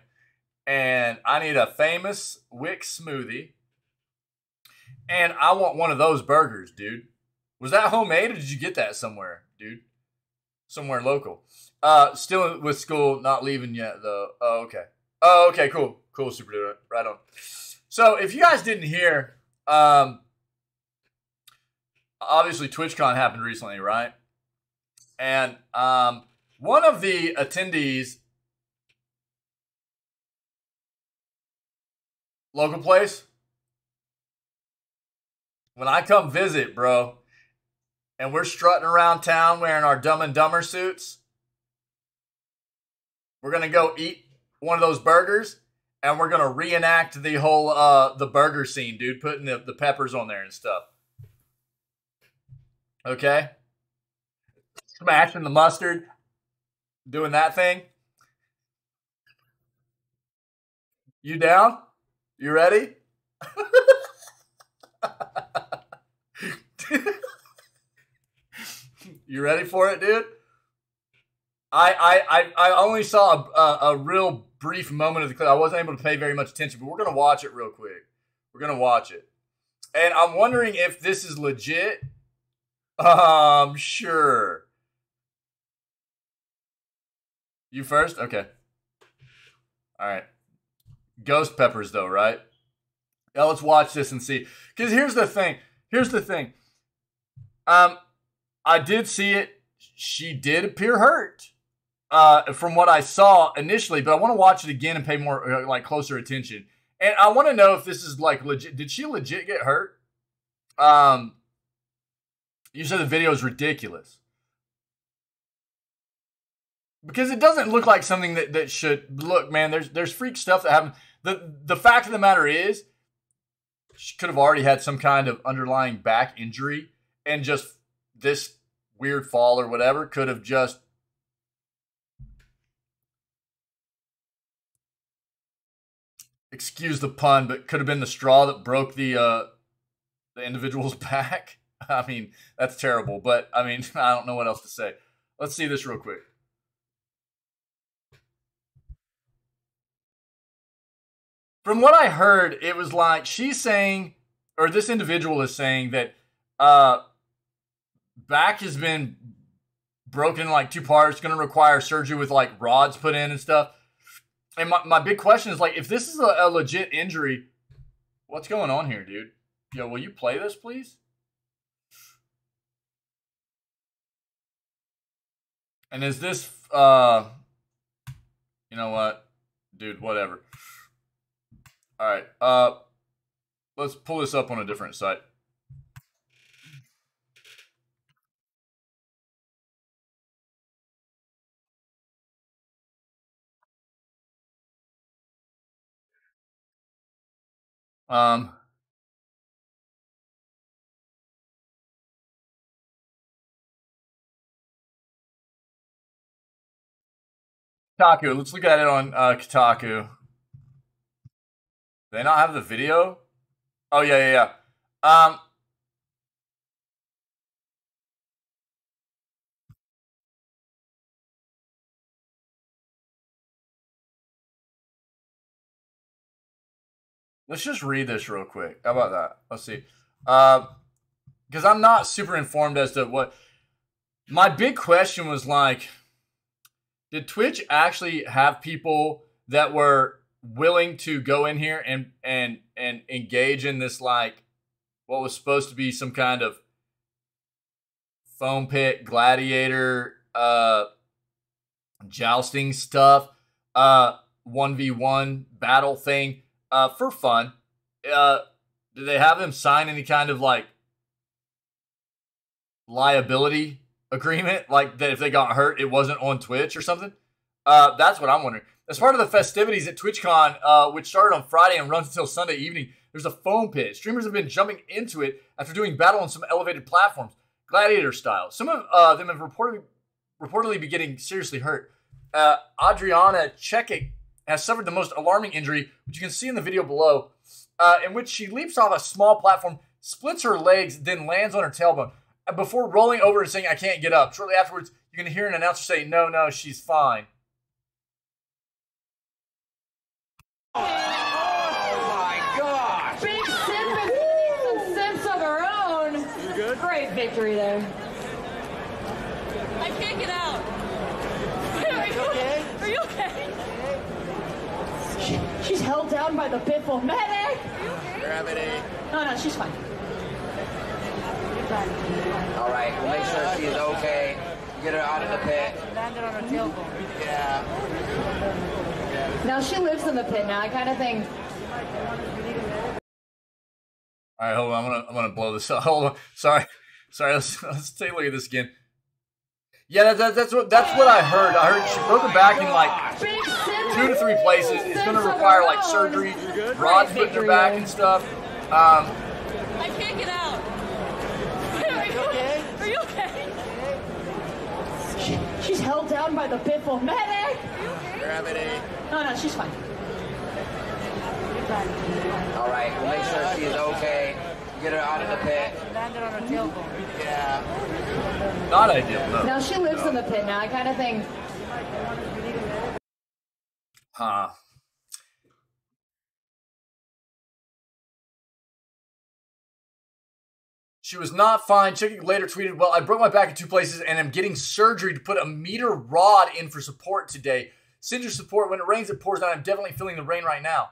and I need a famous Wick smoothie, and I want one of those burgers, dude. Was that homemade, or did you get that somewhere, dude? Somewhere local. Still with school, not leaving yet, though. Oh, okay. Oh, okay, cool. Cool, super dude. Right on. So, if you guys didn't hear, obviously TwitchCon happened recently, right? And one of the attendees, local place, when I come visit, bro, and we're strutting around town wearing our Dumb and Dumber suits, we're going to go eat one of those burgers, and we're going to reenact the whole, the burger scene, dude, putting the peppers on there and stuff. Okay? Smashing the mustard, doing that thing. You down? You ready? You ready for it, dude? I only saw a real brief moment of the clip. I wasn't able to pay very much attention, but we're gonna watch it real quick. We're gonna watch it, and I'm wondering if this is legit. Sure. You first? Okay. All right. Ghost peppers, though, right? Now let's watch this and see. Because here's the thing. I did see it. She did appear hurt. From what I saw initially, but I want to watch it again and pay more, closer attention. And I want to know if this is, legit. Did she legit get hurt? You said the video is ridiculous. Because it doesn't look like something that should... Look, man, there's freak stuff that happened. The fact of the matter is, she could have already had some kind of underlying back injury, and just this weird fall or whatever could have just... Excuse the pun, but could have been the straw that broke the individual's back. I mean, that's terrible, but I mean, I don't know what else to say. Let's see this real quick. From what I heard, it was like she's saying, or this individual is saying that back has been broken in like two parts, going to require surgery with like rods put in and stuff. And my big question is, like, if this is a legit injury, what's going on here, dude? Yo, will you play this, please? And is this, you know what? Dude, whatever. All right, let's pull this up on a different site. Kotaku, let's look at it on Kotaku. Do they not have the video? Oh, yeah. Let's just read this real quick. How about that? Let's see. Because I'm not super informed as to what... My big question was, like, did Twitch actually have people that were willing to go in here and engage in this, like, what was supposed to be some kind of foam pit gladiator jousting stuff, 1v1 battle thing for fun? Did they have them sign any kind of, like, liability agreement, like that if they got hurt it wasn't on Twitch or something? That's what I'm wondering. As part of the festivities at TwitchCon, which started on Friday and runs until Sunday evening, there's a foam pit. Streamers have been jumping into it after doing battle on some elevated platforms, gladiator style. Some of them have reportedly been getting seriously hurt. Adriana Chekic has suffered the most alarming injury, which you can see in the video below, in which she leaps off a small platform, splits her legs, then lands on her tailbone, before rolling over and saying, "I can't get up." Shortly afterwards, you can hear an announcer say, no, she's fine. Oh my gosh! Big Sip is getting some sips of her own. You good? Great victory there. I can't get out. Are you okay? Are you okay? She's held down by the Pitbull medic. Gravity. No, she's fine. All right, we'll make sure she's okay. Get her out of the pit. Landed on her tailbone. Yeah. Now she lives in the pit now, kind of thing. All right, hold on. I'm gonna blow this up. Hold on. Sorry. Let's take a look at this again. Yeah, that's what I heard. I heard she broke her back in like 2 to 3 places. It's gonna require like surgery, rods put in her back and stuff. I can't get out. Are you okay? She's held down by the Pitbull medic. Gravity. No, she's fine. All right, we'll make sure she's okay. Get her out of the pit. Landed on her tailbone. Yeah. Not ideal, no. Now she lives in the pit now. I kind of think. Huh. She was not fine. Chicken later tweeted, well, I broke my back in 2 places and am getting surgery to put a meter rod in for support today. Send your support. When it rains, it pours down. I'm definitely feeling the rain right now.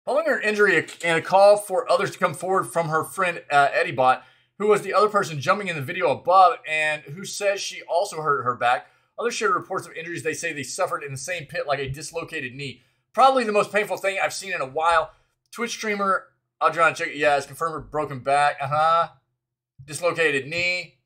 Following her injury and a call for others to come forward from her friend Eddybot, who was the other person jumping in the video above and who says she also hurt her back. Others shared reports of injuries they say they suffered in the same pit, like a dislocated knee. Probably the most painful thing I've seen in a while. Twitch streamer Adriana check. Yeah, it's confirmed her broken back. Dislocated knee.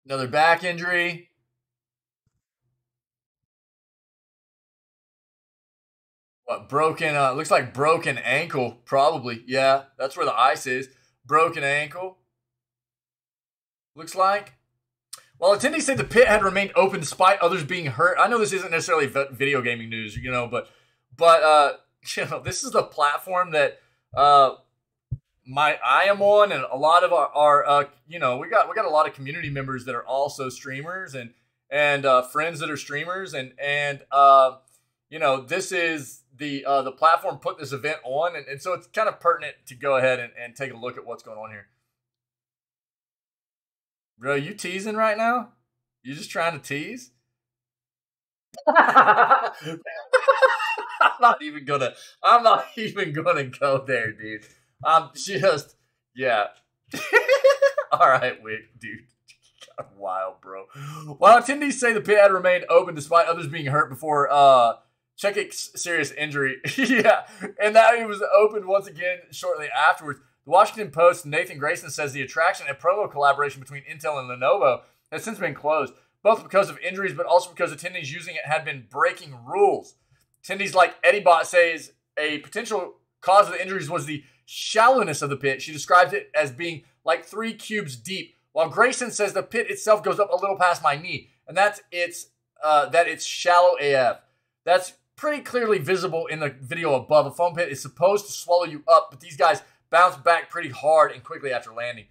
Another back injury. What, broken, looks like broken ankle, probably. Yeah, that's where the ice is. Broken ankle. Looks like. Well, attendees said the pit had remained open despite others being hurt. I know this isn't necessarily video gaming news, you know, but you know, this is the platform that I am on, and a lot of our you know, we got a lot of community members that are also streamers and friends that are streamers, and you know, this is the platform put this event on, and so it's kind of pertinent to go ahead and take a look at what's going on here. Bro, you teasing right now? You just trying to tease? I'm not even gonna go there, dude. I'm just, yeah. All right, Wick, dude. God, wild, bro. While attendees say the pit had remained open despite others being hurt before Chekic's serious injury. Yeah, and that it was opened once again shortly afterwards. The Washington Post's Nathan Grayson says the attraction and promo collaboration between Intel and Lenovo has since been closed, both because of injuries, but also because attendees using it had been breaking rules. Attendees like Eddybot says a potential cause of the injuries was the shallowness of the pit. She describes it as being like 3 cubes deep, while Grayson says the pit itself goes up a little past my knee, and that it's shallow AF. That's pretty clearly visible in the video above. A foam pit is supposed to swallow you up, but these guys bounced back pretty hard and quickly after landing.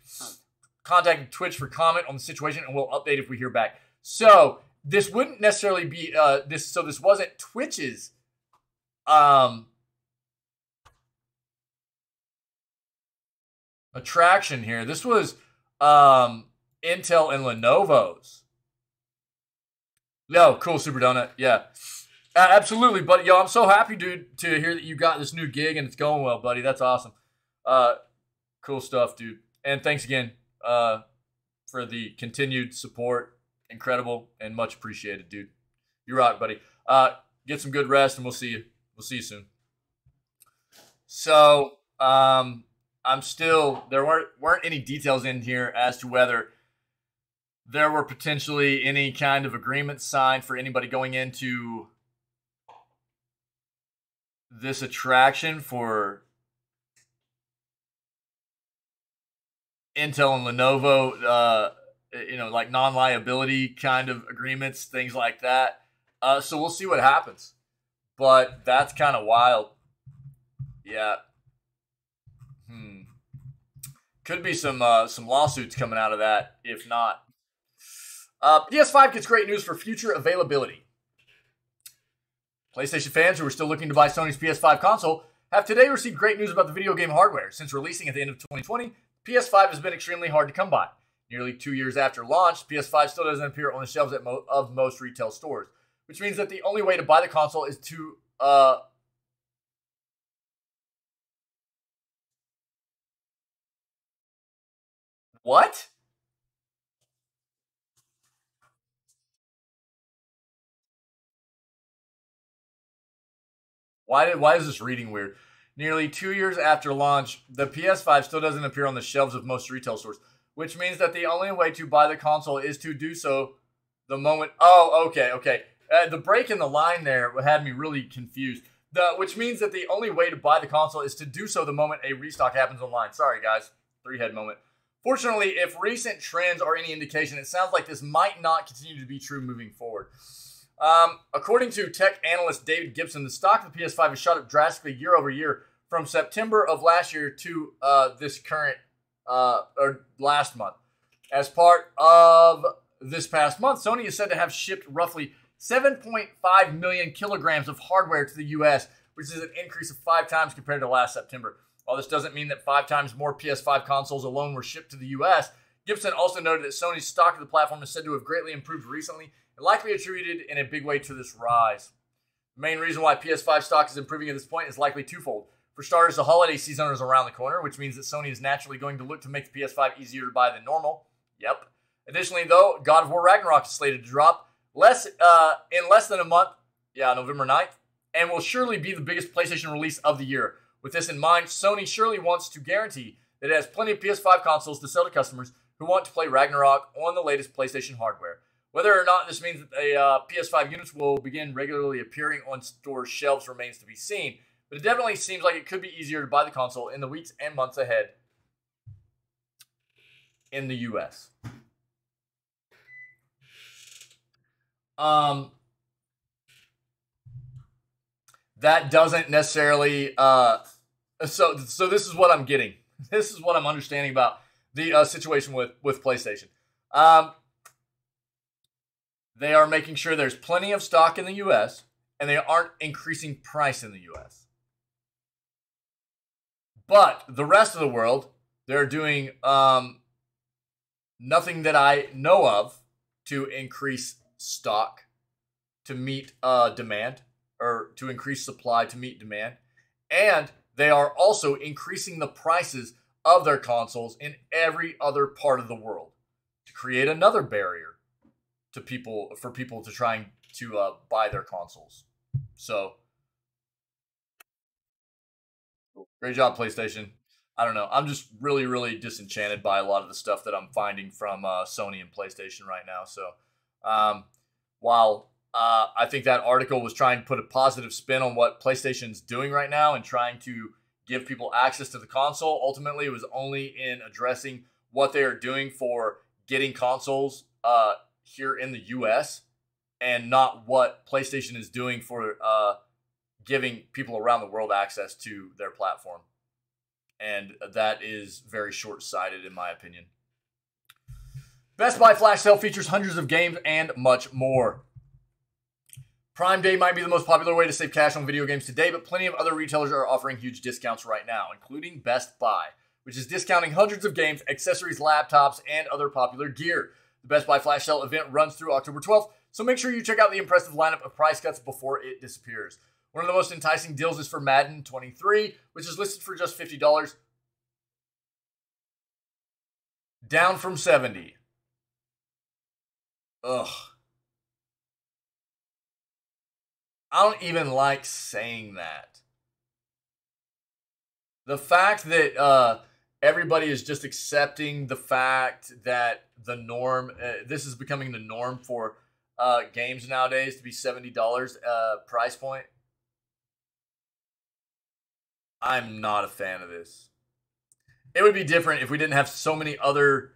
Contacted Twitch for comment on the situation, and we'll update if we hear back. So this wouldn't necessarily be this wasn't Twitch's attraction here. This was Intel and Lenovo's. Yo, cool, Super Donut. Yeah. Absolutely, buddy. Yo, I'm so happy, dude, to hear that you got this new gig and it's going well, buddy. That's awesome. Cool stuff, dude. And thanks again for the continued support. Incredible and much appreciated, dude. You rock, buddy. Get some good rest, and we'll see you. We'll see you soon. So, I'm still, there weren't any details in here as to whether there were potentially any kind of agreement signed for anybody going into this attraction for Intel and Lenovo, you know, like non-liability kind of agreements, things like that. So we'll see what happens. But that's kind of wild. Yeah. Could be some lawsuits coming out of that, if not. PS5 gets great news for future availability. PlayStation fans who are still looking to buy Sony's PS5 console have today received great news about the video game hardware. Since releasing at the end of 2020, PS5 has been extremely hard to come by. Nearly 2 years after launch, PS5 still doesn't appear on the shelves of most retail stores, which means that the only way to buy the console is to what? Why is this reading weird? Nearly 2 years after launch, the PS5 still doesn't appear on the shelves of most retail stores, which means that the only way to buy the console is to do so the moment. Oh, okay. The break in the line there had me really confused. Which means that the only way to buy the console is to do so the moment a restock happens online. Sorry, guys. 3-head moment. Fortunately, if recent trends are any indication, it sounds like this might not continue to be true moving forward. According to tech analyst David Gibson, the stock of the PS5 has shot up drastically year over year from September of last year to this current or last month. As part of this past month, Sony is said to have shipped roughly 7.5 million kilograms of hardware to the U.S., which is an increase of 5 times compared to last September. While this doesn't mean that 5 times more PS5 consoles alone were shipped to the U.S., Gibson also noted that Sony's stock of the platform is said to have greatly improved recently and likely attributed in a big way to this rise. The main reason why PS5 stock is improving at this point is likely twofold. For starters, the holiday season is around the corner, which means that Sony is naturally going to look to make the PS5 easier to buy than normal. Yep. Additionally, though, God of War Ragnarok is slated to drop in less than a month, November 9th, and will surely be the biggest PlayStation release of the year. With this in mind, Sony surely wants to guarantee that it has plenty of PS5 consoles to sell to customers who want to play Ragnarok on the latest PlayStation hardware. Whether or not this means that the PS5 units will begin regularly appearing on store shelves remains to be seen, but it definitely seems like it could be easier to buy the console in the weeks and months ahead in the US. That doesn't necessarily so this is what I'm getting. This is what I'm understanding about the situation with PlayStation. They are making sure there's plenty of stock in the US and they aren't increasing price in the US. But the rest of the world, they're doing nothing that I know of to increase stock to meet demand, or to increase supply to meet demand. And they are also increasing the prices of their consoles in every other part of the world to create another barrier to people, for people to trying to buy their consoles. So, great job, PlayStation. I don't know. I'm just really, really disenchanted by a lot of the stuff that I'm finding from Sony and PlayStation right now. So, while I think that article was trying to put a positive spin on what PlayStation's doing right now and trying to give people access to the console, ultimately it was only in addressing what they are doing for getting consoles here in the US and not what PlayStation is doing for giving people around the world access to their platform. And that is very short-sighted in my opinion. Best Buy Flash Sale features hundreds of games and much more. Prime Day might be the most popular way to save cash on video games today, but plenty of other retailers are offering huge discounts right now, including Best Buy, which is discounting hundreds of games, accessories, laptops, and other popular gear. The Best Buy Flash Sale event runs through October 12th, so make sure you check out the impressive lineup of price cuts before it disappears. One of the most enticing deals is for Madden 23, which is listed for just $50, down from $70. Ugh. I don't even like saying that. The fact that everybody is just accepting the fact that the norm, this is becoming the norm for games nowadays to be $70 price point. I'm not a fan of this. It would be different if we didn't have so many other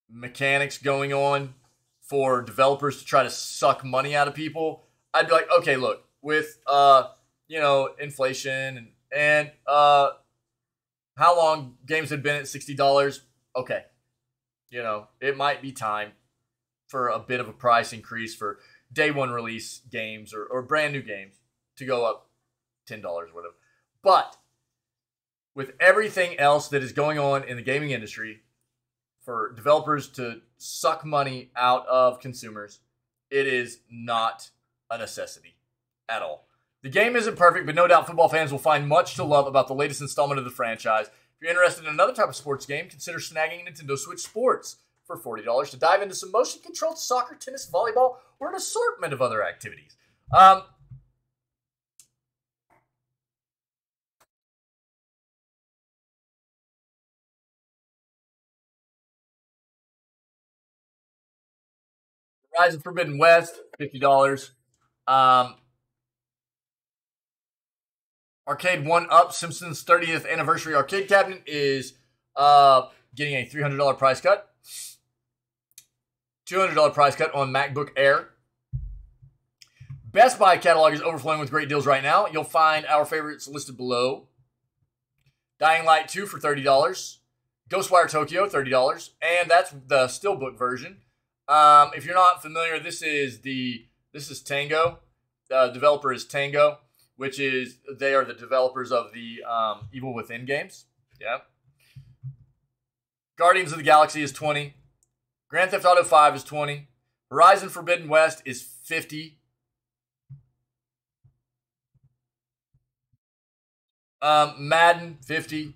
mechanics going on for developers to try to suck money out of people. I'd be like, okay, look, with inflation and how long games had been at $60, okay. It might be time for a bit of a price increase for day one release games or brand new games to go up $10 or whatever. But with everything else that is going on in the gaming industry, for developers to suck money out of consumers, it is not a necessity at all. The game isn't perfect, but no doubt football fans will find much to love about the latest installment of the franchise. If you're interested in another type of sports game, consider snagging Nintendo Switch Sports for $40 to dive into some motion-controlled soccer, tennis, volleyball, or an assortment of other activities. Horizon Forbidden West, $50. Arcade 1-Up Simpsons 30th Anniversary Arcade Cabinet is getting a $300 price cut. $200 price cut on MacBook Air. Best Buy catalog is overflowing with great deals right now. You'll find our favorites listed below. Dying Light 2 for $30. Ghostwire Tokyo, $30. And that's the Steelbook version. If you're not familiar, this is Tango. The developer is Tango, which is, they are the developers of the Evil Within games. Yeah. Guardians of the Galaxy is $20. Grand Theft Auto 5 is $20. Horizon Forbidden West is $50. Madden, $50.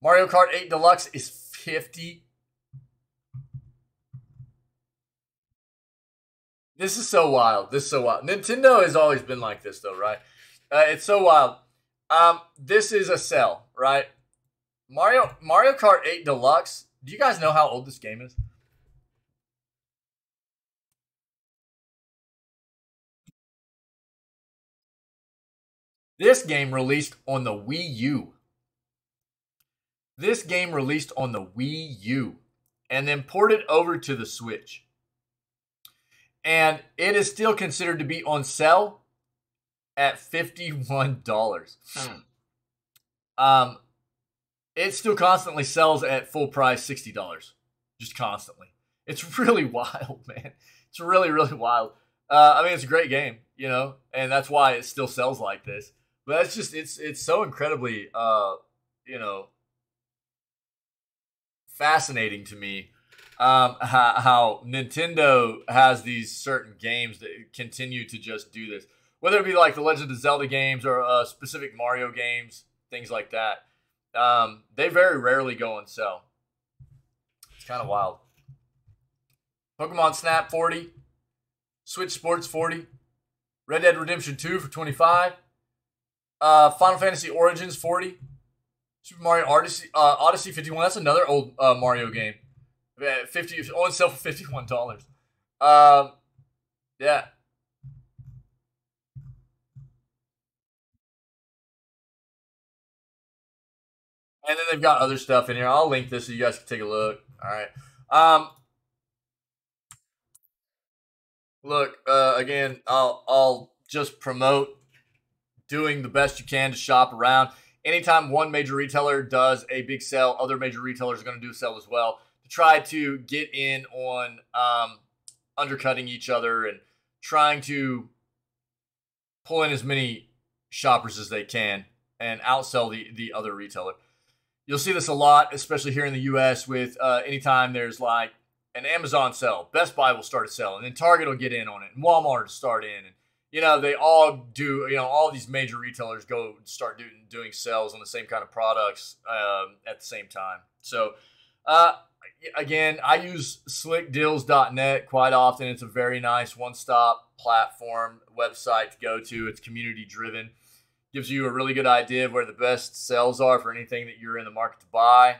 Mario Kart 8 Deluxe is $50. This is so wild. This is so wild. Nintendo has always been like this, though, right? It's so wild. This is a sell, right? Mario Kart 8 Deluxe. Do you guys know how old this game is? This game released on the Wii U. This game released on the Wii U and then ported over to the Switch. And it is still considered to be on sale at $51. It still constantly sells at full price $60. Just constantly. It's really wild, man. It's really, really wild. I mean, it's a great game, you know, and that's why it still sells like this. But it's just, it's so incredibly, you know, fascinating to me how Nintendo has these certain games that continue to just do this. Whether it be like the Legend of Zelda games or specific Mario games, things like that. They very rarely go on sale. It's kind of wild. Pokemon Snap, $40. Switch Sports, $40. Red Dead Redemption 2 for $25. Final Fantasy Origins, $40. Super Mario Odyssey, $51. That's another old Mario game. $50 on sale for $51. Yeah. And then they've got other stuff in here. I'll link this so you guys can take a look. All right. Look, again, I'll just promote doing the best you can to shop around. Anytime one major retailer does a big sale, other major retailers are going to do a sale as well to try to get in on undercutting each other and trying to pull in as many shoppers as they can and outsell the other retailer. You'll see this a lot, especially here in the U.S. with anytime there's like an Amazon sale, Best Buy will start a sale, and then Target will get in on it, and Walmart will start in, and you know they all do. You know, all these major retailers go start doing sales on the same kind of products at the same time. So, again, I use SlickDeals.net quite often. It's a very nice one-stop platform website to go to. It's community driven. Gives you a really good idea of where the best sales are for anything that you're in the market to buy.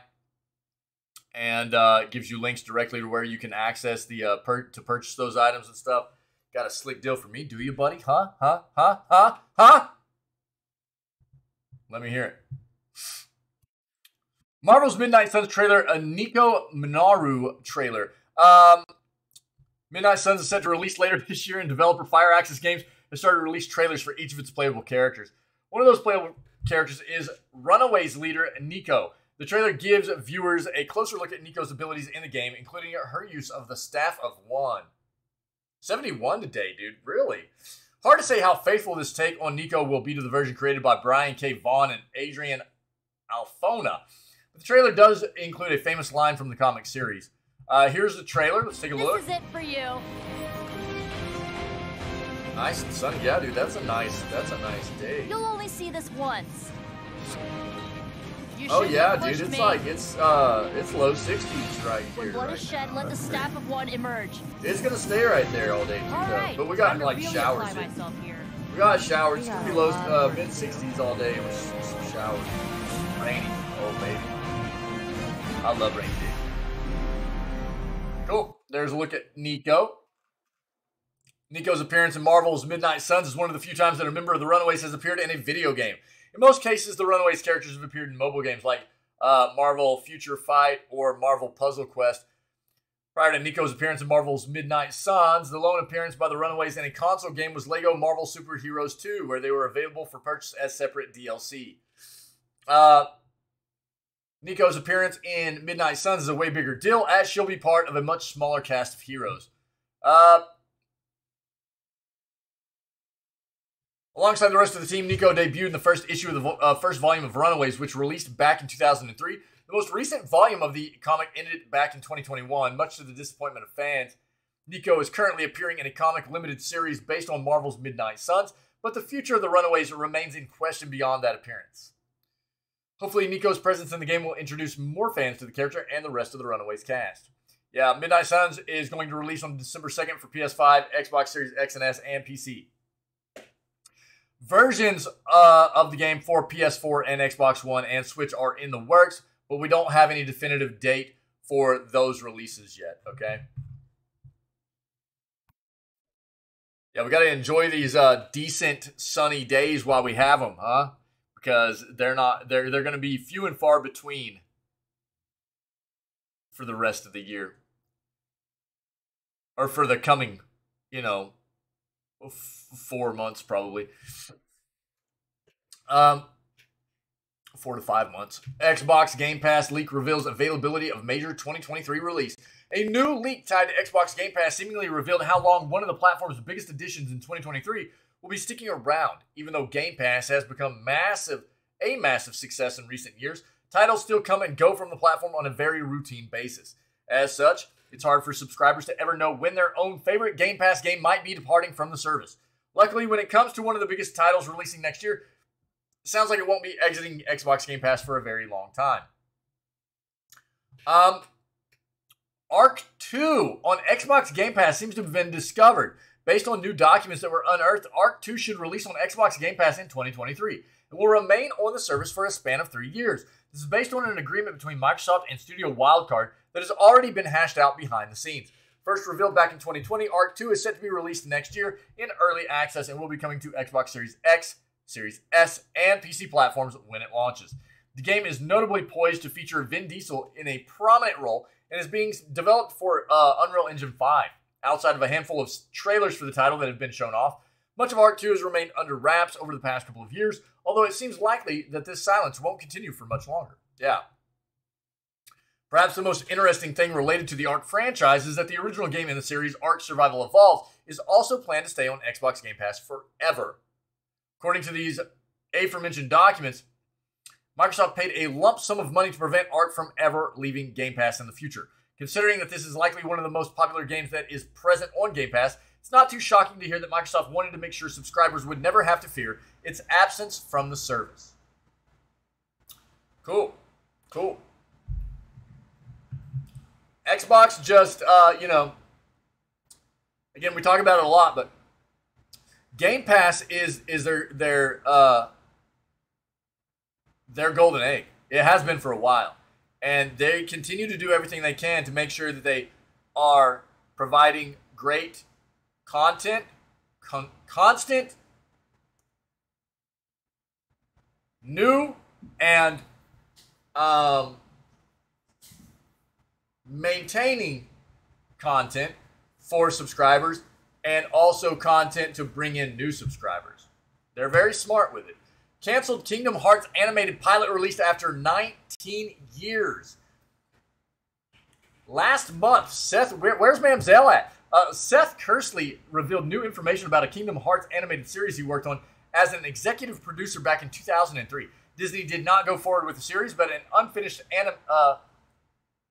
And it gives you links directly to where you can access the to purchase those items and stuff. Got a slick deal for me, do you, buddy? Huh? Let me hear it. Marvel's Midnight Suns trailer, a Nico Minoru trailer. Midnight Suns is set to release later this year, and developer Firaxis Games has started to release trailers for each of its playable characters. One of those playable characters is Runaways leader Nico. The trailer gives viewers a closer look at Nico's abilities in the game, including her use of the Staff of One. 71 today, dude. Really? Hard to say how faithful this take on Nico will be to the version created by Brian K. Vaughan and Adrian Alfona. But the trailer does include a famous line from the comic series. Here's the trailer. Let's take a look. This is it for you. Nice and sunny. Yeah, dude, that's a nice day. You'll only see this once. Oh yeah, dude, it's like it's low 60s right here. When blood is shed, let the Staff of One emerge. It's gonna stay right there all day, too, right, but we got like showers. We got showers. It's gonna be low mid 60s all day with some showers. Rainy, oh baby. I love rainy days. Cool. There's a look at Nico. Nico's appearance in Marvel's Midnight Suns is one of the few times that a member of the Runaways has appeared in a video game. In most cases, the Runaways characters have appeared in mobile games like Marvel Future Fight or Marvel Puzzle Quest. Prior to Nico's appearance in Marvel's Midnight Suns, the lone appearance by the Runaways in a console game was LEGO Marvel Super Heroes 2, where they were available for purchase as separate DLC. Nico's appearance in Midnight Suns is a way bigger deal, as she'll be part of a much smaller cast of heroes. Alongside the rest of the team, Nico debuted in the first issue of the first volume of Runaways, which released back in 2003. The most recent volume of the comic ended back in 2021, much to the disappointment of fans. Nico is currently appearing in a comic limited series based on Marvel's Midnight Suns, but the future of the Runaways remains in question beyond that appearance. Hopefully, Nico's presence in the game will introduce more fans to the character and the rest of the Runaways cast. Yeah, Midnight Suns is going to release on December 2nd for PS5, Xbox Series X and S, and PC. Versions of the game for PS4 and Xbox One and Switch are in the works, but we don't have any definitive date for those releases yet, okay? Yeah, we got to enjoy these decent sunny days while we have them, huh? Because they're going to be few and far between for the rest of the year. Or for the coming, 4 months probably. 4 to 5 months. Xbox Game Pass leak reveals availability of major 2023 release. A new leak tied to Xbox Game Pass seemingly revealed how long one of the platform's biggest additions in 2023 will be sticking around. Even though Game Pass has become a massive success in recent years, titles still come and go from the platform on a very routine basis. As such, it's hard for subscribers to ever know when their own favorite Game Pass game might be departing from the service. Luckily, when it comes to one of the biggest titles releasing next year, it sounds like it won't be exiting Xbox Game Pass for a very long time. Arc 2 on Xbox Game Pass seems to have been discovered. Based on new documents that were unearthed, Arc 2 should release on Xbox Game Pass in 2023. It will remain on the service for a span of 3 years. This is based on an agreement between Microsoft and Studio Wildcard that has already been hashed out behind the scenes. First revealed back in 2020, Arc 2 is set to be released next year in early access and will be coming to Xbox Series X, Series S, and PC platforms when it launches. The game is notably poised to feature Vin Diesel in a prominent role and is being developed for Unreal Engine 5. Outside of a handful of trailers for the title that have been shown off, much of Arc 2 has remained under wraps over the past couple of years, although it seems likely that this silence won't continue for much longer. Yeah. Perhaps the most interesting thing related to the Ark franchise is that the original game in the series, Ark Survival Evolved, is also planned to stay on Xbox Game Pass forever. According to these aforementioned documents, Microsoft paid a lump sum of money to prevent Ark from ever leaving Game Pass in the future. Considering that this is likely one of the most popular games that is present on Game Pass, it's not too shocking to hear that Microsoft wanted to make sure subscribers would never have to fear its absence from the service. Cool. Xbox just, again, we talk about it a lot, but Game Pass is their golden egg. It has been for a while. And they continue to do everything they can to make sure that they are providing great content, constant, new, and maintaining content for subscribers and also content to bring in new subscribers. They're very smart with it. Canceled Kingdom Hearts animated pilot released after 19 years. Last month, Seth, where's Mamzelle at? Seth Kersley revealed new information about a Kingdom Hearts animated series he worked on as an executive producer back in 2003. Disney did not go forward with the series, but an unfinished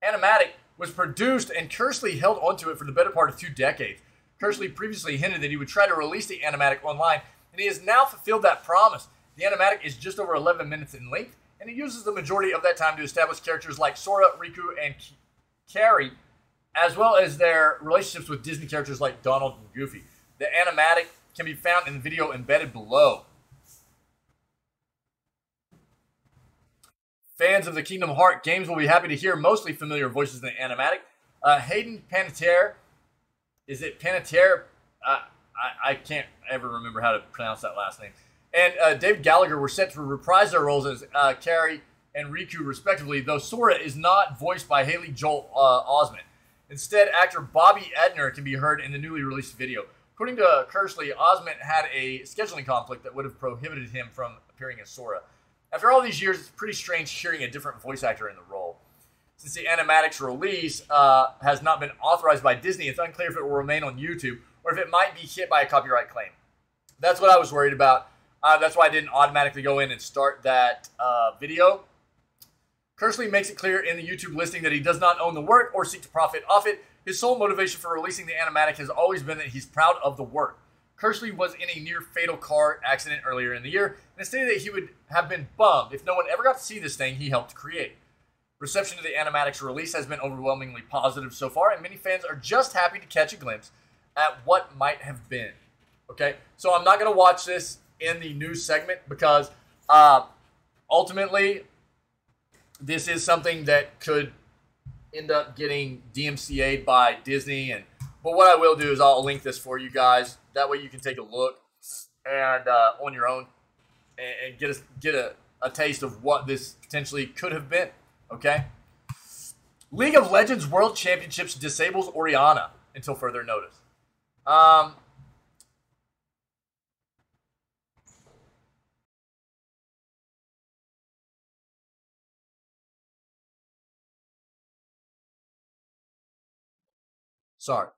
animatic was produced, and Kersley held onto it for the better part of 2 decades. Kersley previously hinted that he would try to release the animatic online, and he has now fulfilled that promise. The animatic is just over 11 minutes in length, and it uses the majority of that time to establish characters like Sora, Riku, and Carrie, as well as their relationships with Disney characters like Donald and Goofy. The animatic can be found in the video embedded below. Fans of the Kingdom Hearts games will be happy to hear mostly familiar voices in the animatic. Hayden Panettiere, is it Panettiere? I can't ever remember how to pronounce that last name. And David Gallagher were set to reprise their roles as Carrie and Riku, respectively, though Sora is not voiced by Haley Joel Osment. Instead, actor Bobby Edner can be heard in the newly released video. According to Kersley, Osment had a scheduling conflict that would have prohibited him from appearing as Sora. After all these years, it's pretty strange hearing a different voice actor in the role. Since the animatics release has not been authorized by Disney, it's unclear if it will remain on YouTube or if it might be hit by a copyright claim. That's what I was worried about. That's why I didn't automatically go in and start that video. Kersley makes it clear in the YouTube listing that he does not own the work or seek to profit off it. His sole motivation for releasing the animatic has always been that he's proud of the work. Kersley was in a near-fatal car accident earlier in the year, and stated that he would have been bummed if no one ever got to see this thing he helped create. Reception to the animatic's release has been overwhelmingly positive so far, and many fans are just happy to catch a glimpse at what might have been. Okay, so I'm not going to watch this in the news segment because ultimately this is something that could end up getting DMCA'd by Disney. But what I will do is I'll link this for you guys. That way you can take a look and on your own and get a taste of what this potentially could have been. Okay? League of Legends World Championships disables Orianna until further notice. Sorry.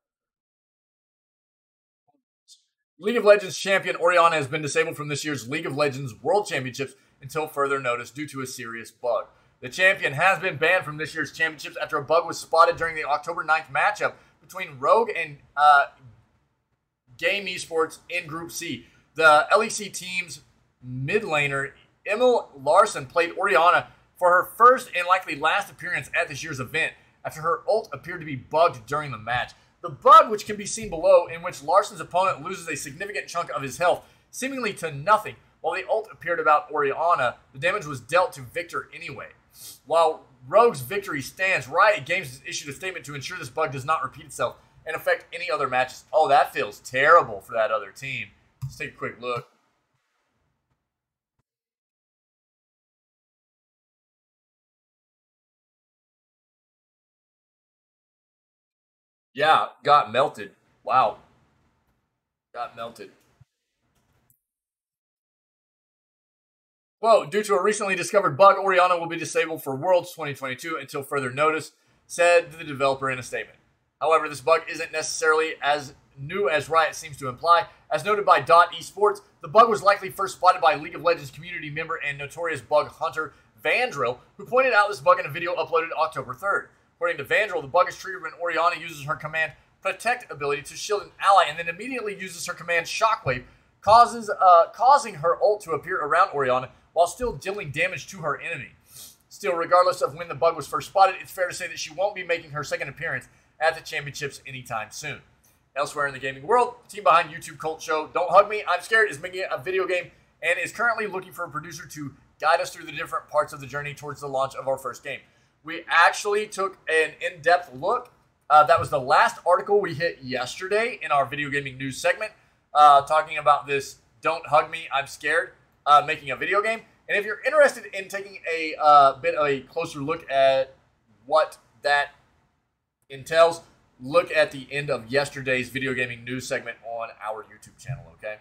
League of Legends champion Orianna has been disabled from this year's League of Legends World Championships until further notice due to a serious bug. The champion has been banned from this year's championships after a bug was spotted during the October 9th matchup between Rogue and Game Esports in Group C. The LEC team's mid laner, Emil Larson, played Orianna for her first and likely last appearance at this year's event after her ult appeared to be bugged during the match. The bug, which can be seen below, in which Larson's opponent loses a significant chunk of his health, seemingly to nothing, while the ult appeared about Orianna, the damage was dealt to Victor anyway. While Rogue's victory stands, Riot Games has issued a statement to ensure this bug does not repeat itself and affect any other matches. Oh, that feels terrible for that other team. Let's take a quick look. Yeah, got melted. Wow. Got melted. Well, due to a recently discovered bug, Orianna will be disabled for Worlds 2022 until further notice, said the developer in a statement. However, this bug isn't necessarily as new as Riot seems to imply. As noted by Esports, the bug was likely first spotted by League of Legends community member and notorious bug hunter Vandril, who pointed out this bug in a video uploaded October 3rd. According to Vandril, the bug is triggered when Orianna uses her command Protect ability to shield an ally and then immediately uses her command Shockwave, causing her ult to appear around Orianna while still dealing damage to her enemy. Still, regardless of when the bug was first spotted, it's fair to say that she won't be making her second appearance at the championships anytime soon. Elsewhere in the gaming world, the team behind YouTube cult show Don't Hug Me, I'm Scared is making a video game and is currently looking for a producer to guide us through the different parts of the journey towards the launch of our first game. We actually took an in-depth look. That was the last article we hit yesterday in our video gaming news segment, talking about this Don't Hug Me, I'm Scared, making a video game. And if you're interested in taking a bit of a closer look at what that entails, look at the end of yesterday's video gaming news segment on our YouTube channel, okay?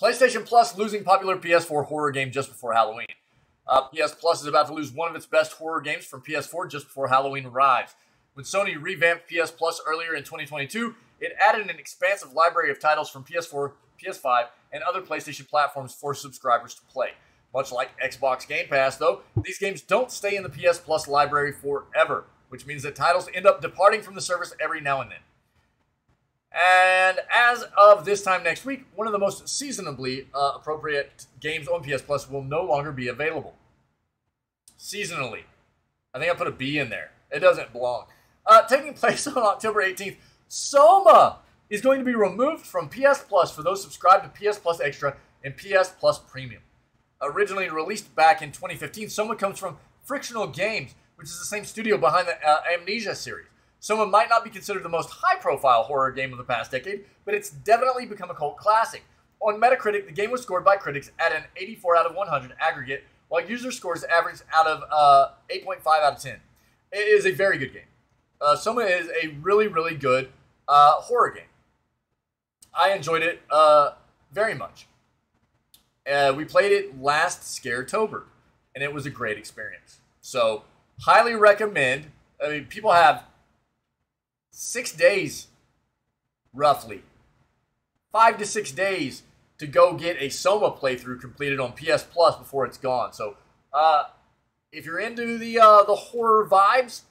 PlayStation Plus losing popular PS4 horror game just before Halloween. PS Plus is about to lose one of its best horror games from PS4 just before Halloween arrives. When Sony revamped PS Plus earlier in 2022, it added an expansive library of titles from PS4, PS5, and other PlayStation platforms for subscribers to play. Much like Xbox Game Pass, though, these games don't stay in the PS Plus library forever, which means that titles end up departing from the service every now and then. And as of this time next week, one of the most seasonably appropriate games on PS Plus will no longer be available. Seasonally. I think I put a B in there. It doesn't belong. Taking place on October 18th, Soma is going to be removed from PS Plus for those subscribed to PS Plus Extra and PS Plus Premium. Originally released back in 2015, Soma comes from Frictional Games, which is the same studio behind the Amnesia series. Soma might not be considered the most high-profile horror game of the past decade, but it's definitely become a cult classic. On Metacritic, the game was scored by critics at an 84 out of 100 aggregate, while user scores averaged out of 8.5 out of 10. It is a very good game. Soma is a really, really good horror game. I enjoyed it very much. We played it last Scaretober, and it was a great experience. So, highly recommend. I mean, people have 6 days, roughly, 5 to 6 days to go get a Soma playthrough completed on PS Plus before it's gone. So, if you're into the horror vibes,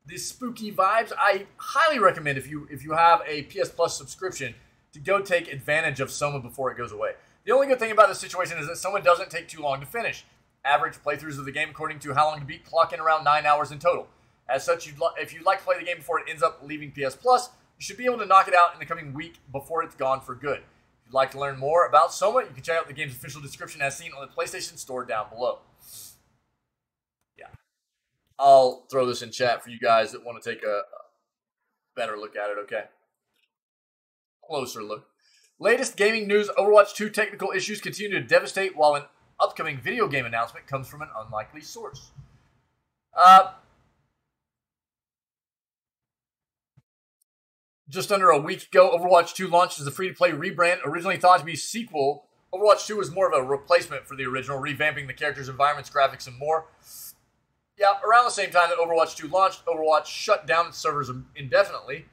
the spooky vibes, I highly recommend if you have a PS Plus subscription to go take advantage of Soma before it goes away. The only good thing about this situation is that Soma doesn't take too long to finish. Average playthroughs of the game, according to How Long to Beat, clock in around 9 hours in total. As such, if you'd like to play the game before it ends up leaving PS Plus, you should be able to knock it out in the coming week before it's gone for good. If you'd like to learn more about Soma, you can check out the game's official description as seen on the PlayStation Store down below. Yeah. I'll throw this in chat for you guys that want to take a better look at it, okay? Closer look. Latest gaming news, Overwatch 2 technical issues continue to devastate while an upcoming video game announcement comes from an unlikely source. Just under a week ago, Overwatch 2 launched as a free-to-play rebrand. Originally thought to be a sequel, Overwatch 2 was more of a replacement for the original, revamping the characters, environments, graphics, and more. Yeah, around the same time that Overwatch 2 launched, Overwatch shut down its servers indefinitely,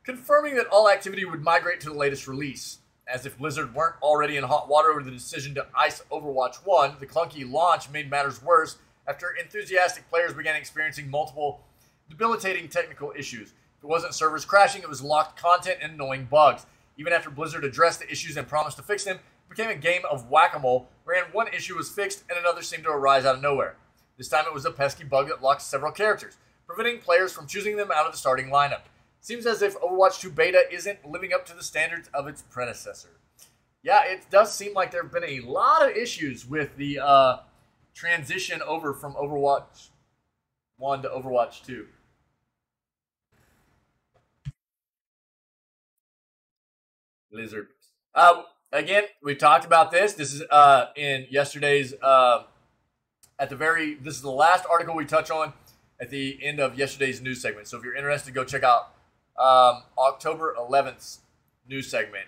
confirming that all activity would migrate to the latest release. As if Blizzard weren't already in hot water over the decision to ice Overwatch 1, the clunky launch made matters worse after enthusiastic players began experiencing multiple debilitating technical issues. If it wasn't servers crashing, it was locked content and annoying bugs. Even after Blizzard addressed the issues and promised to fix them, it became a game of whack-a-mole, wherein one issue was fixed and another seemed to arise out of nowhere. This time it was a pesky bug that locked several characters, preventing players from choosing them out of the starting lineup. Seems as if Overwatch 2 beta isn't living up to the standards of its predecessor. Yeah, it does seem like there have been a lot of issues with the transition over from Overwatch 1 to Overwatch 2. Blizzard. Again, we talked about this. This is in yesterday's, this is the last article we touch on at the end of yesterday's news segment. So if you're interested, go check out October 11th's news segment.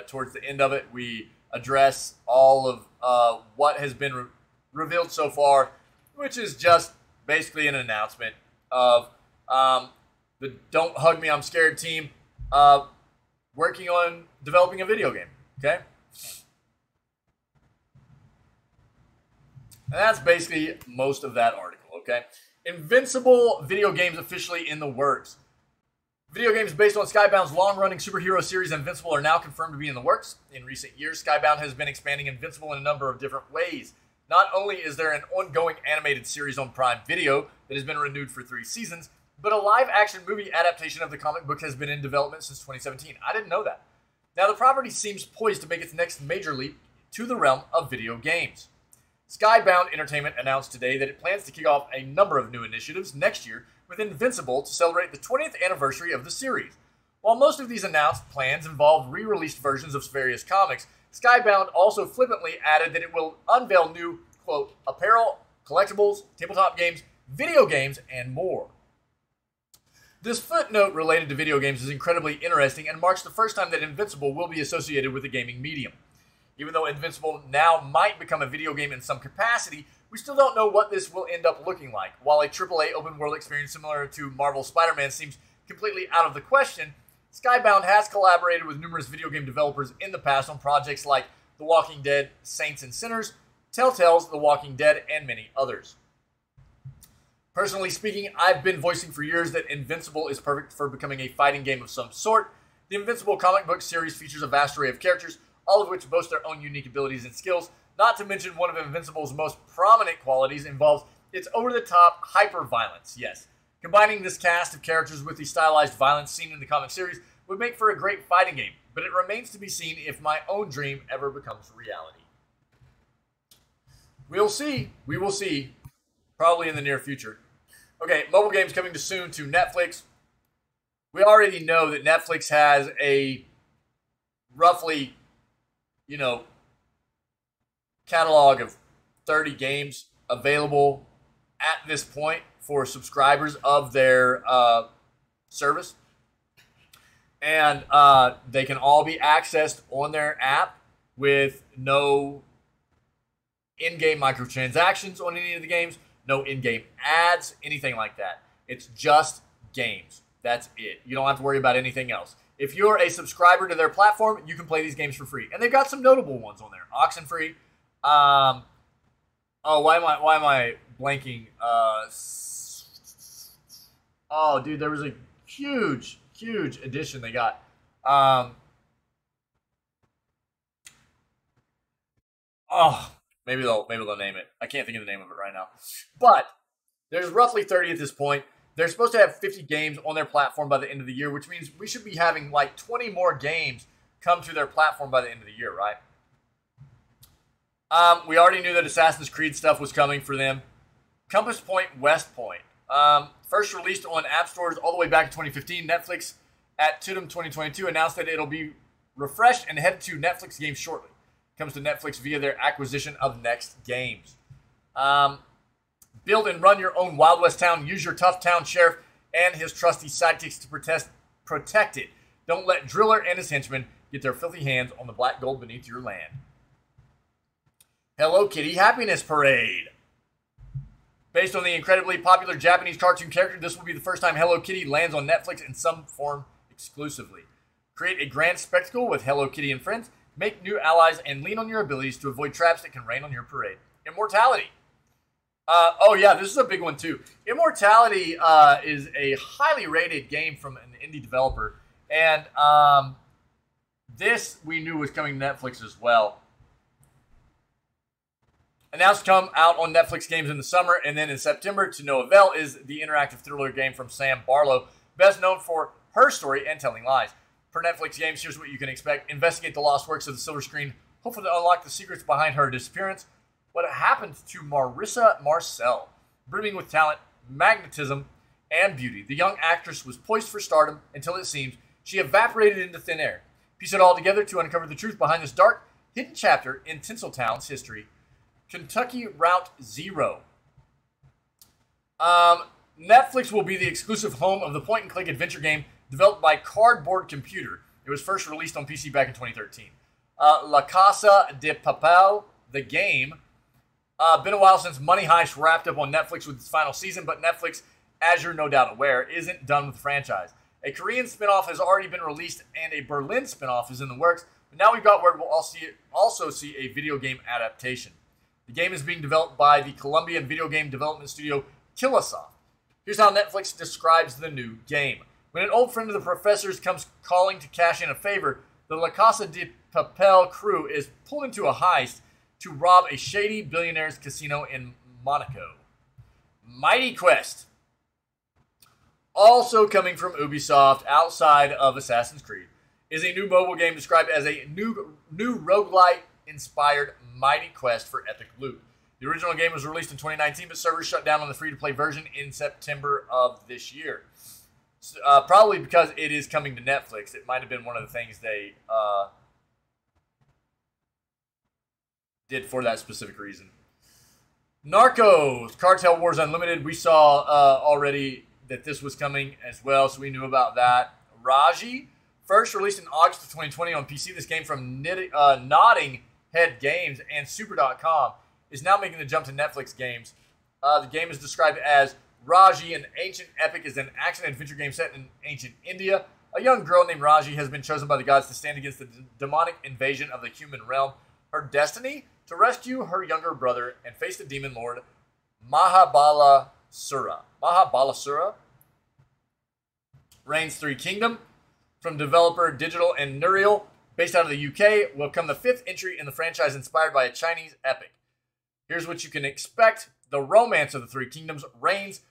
Towards the end of it, we address all of what has been revealed so far, which is just basically an announcement of the Don't Hug Me, I'm Scared team working on developing a video game, okay? And that's basically most of that article, okay? Invincible video games officially in the works. Video games based on Skybound's long-running superhero series Invincible are now confirmed to be in the works. In recent years, Skybound has been expanding Invincible in a number of different ways. Not only is there an ongoing animated series on Prime Video that has been renewed for 3 seasons, but a live-action movie adaptation of the comic book has been in development since 2017. I didn't know that. Now, the property seems poised to make its next major leap to the realm of video games. Skybound Entertainment announced today that it plans to kick off a number of new initiatives next year with Invincible to celebrate the 20th anniversary of the series. While most of these announced plans involve re-released versions of various comics, Skybound also flippantly added that it will unveil new, quote, apparel, collectibles, tabletop games, video games, and more. This footnote related to video games is incredibly interesting and marks the first time that Invincible will be associated with the gaming medium. Even though Invincible now might become a video game in some capacity, we still don't know what this will end up looking like. While a AAA open-world experience similar to Marvel's Spider-Man seems completely out of the question, Skybound has collaborated with numerous video game developers in the past on projects like The Walking Dead, Saints and Sinners, Telltale's The Walking Dead, and many others. Personally speaking, I've been voicing for years that Invincible is perfect for becoming a fighting game of some sort. The Invincible comic book series features a vast array of characters, all of which boast their own unique abilities and skills. Not to mention one of Invincible's most prominent qualities involves its over-the-top hyper-violence. Yes, combining this cast of characters with the stylized violence seen in the comic series would make for a great fighting game, but it remains to be seen if my own dream ever becomes reality. We'll see. We will see. Probably in the near future. Okay, mobile games coming soon to Netflix. we already know that Netflix has a roughly, catalog of 30 games available at this point for subscribers of their service. And they can all be accessed on their app with no in-game microtransactions on any of the games, no in-game ads, anything like that. It's just games. That's it. You don't have to worry about anything else. If you're a subscriber to their platform, you can play these games for free. And they've got some notable ones on there. Oxenfree. Why am I blanking? Dude, there was a huge edition they got. Maybe they'll name it. I can't think of the name of it right now. But there's roughly 30 at this point. They're supposed to have 50 games on their platform by the end of the year, which means we should be having like 20 more games come to their platform by the end of the year, right? We already knew that Assassin's Creed stuff was coming for them. Compass Point West Point. First released on app stores all the way back in 2015, Netflix at Tudum 2022 announced that it'll be refreshed and headed to Netflix games shortly. Comes to Netflix via their acquisition of Next Games. Build and run your own Wild West town. Use your tough town sheriff and his trusty sidekicks to protect it. Don't let Driller and his henchmen get their filthy hands on the black gold beneath your land. Hello Kitty Happiness Parade. Based on the incredibly popular Japanese cartoon character, this will be the first time Hello Kitty lands on Netflix in some form exclusively. Create a grand spectacle with Hello Kitty and friends. Make new allies and lean on your abilities to avoid traps that can rain on your parade. Immortality. This is a big one too. Immortality is a highly rated game from an indie developer. And this we knew was coming to Netflix as well. Announced to come out on Netflix games in the summer, and then in September to no avail is the interactive thriller game from Sam Barlow, best known for Her Story and Telling Lies. Per Netflix games, here's what you can expect. Investigate the lost works of the Silver Screen, hopefully to unlock the secrets behind her disappearance. What happened to Marissa Marcel? Brimming with talent, magnetism, and beauty, the young actress was poised for stardom until it seems she evaporated into thin air. Piece it all together to uncover the truth behind this dark, hidden chapter in Tinseltown's history. Kentucky Route Zero. Netflix will be the exclusive home of the point-and-click adventure game developed by Cardboard Computer. It was first released on PC back in 2013. La Casa de Papel, the game. Been a while since Money Heist wrapped up on Netflix with its final season, but Netflix, as you're no doubt aware, isn't done with the franchise. A Korean spinoff has already been released, and a Berlin spinoff is in the works, but now we've got word we'll also see a video game adaptation. The game is being developed by the Colombian video game development studio Killasoft. Here's how Netflix describes the new game. When an old friend of the professor's comes calling to cash in a favor, the La Casa de Papel crew is pulled into a heist to rob a shady billionaire's casino in Monaco. Mighty Quest. Also coming from Ubisoft outside of Assassin's Creed is a new mobile game described as a new roguelite-inspired Mighty Quest for Epic Loot. The original game was released in 2019, but servers shut down on the free-to-play version in September of this year. Probably because it is coming to Netflix. It might have been one of the things they did for that specific reason. Narcos, Cartel Wars Unlimited. We saw already that this was coming as well, so we knew about that. Raji, first released in August of 2020 on PC. This game from Notting Head Games and Super.com is now making the jump to Netflix games. The game is described as Raji, an ancient epic, is an action-adventure game set in ancient India. A young girl named Raji has been chosen by the gods to stand against the demonic invasion of the human realm. Her destiny? To rescue her younger brother and face the demon lord Mahabalasura. Mahabalasura reigns 3 Kingdom. From developer Digital and Nuriel, based out of the UK, will come the 5th entry in the franchise inspired by a Chinese epic. Here's what you can expect. The romance of the 3 Kingdoms reigns.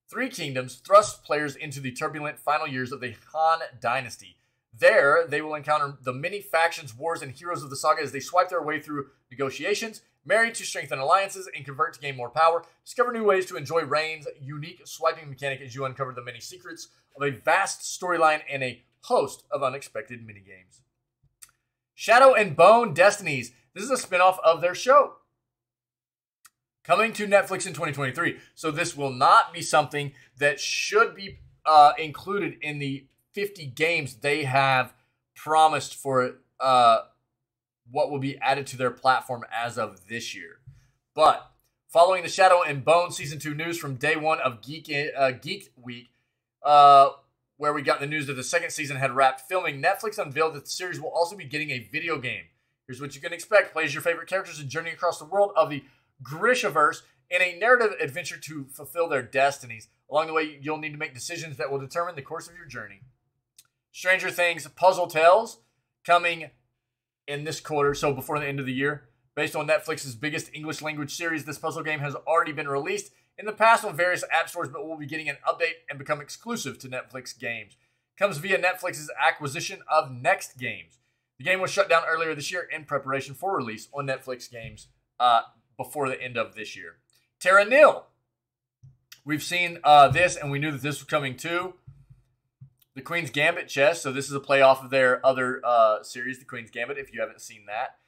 3 Kingdoms thrust players into the turbulent final years of the Han Dynasty. There, they will encounter the many factions, wars, and heroes of the saga as they swipe their way through negotiations, marry to strengthen alliances, and convert to gain more power. Discover new ways to enjoy Reign's unique swiping mechanic as you uncover the many secrets of a vast storyline and a host of unexpected minigames. Shadow and Bone Destinies. This is a spinoff of their show. Coming to Netflix in 2023. So this will not be something that should be included in the 50 games they have promised for what will be added to their platform as of this year. But following the Shadow and Bone Season 2 news from day one of Geek Week, where we got the news that the second season had wrapped filming, Netflix unveiled that the series will also be getting a video game. Here's what you can expect. Play as your favorite characters and journey across the world of the Grishaverse in a narrative adventure to fulfill their destinies. Along the way, you'll need to make decisions that will determine the course of your journey. Stranger Things Puzzle Tales coming in this quarter, so before the end of the year. Based on Netflix's biggest English language series, this puzzle game has already been released in the past on various app stores, but will be getting an update and become exclusive to Netflix games. Comes via Netflix's acquisition of Next Games. The game was shut down earlier this year in preparation for release on Netflix games before the end of this year. Terra Nil. We've seen this, and we knew that this was coming too. The Queen's Gambit chess. So this is a play off of their other series, The Queen's Gambit, if you haven't seen that.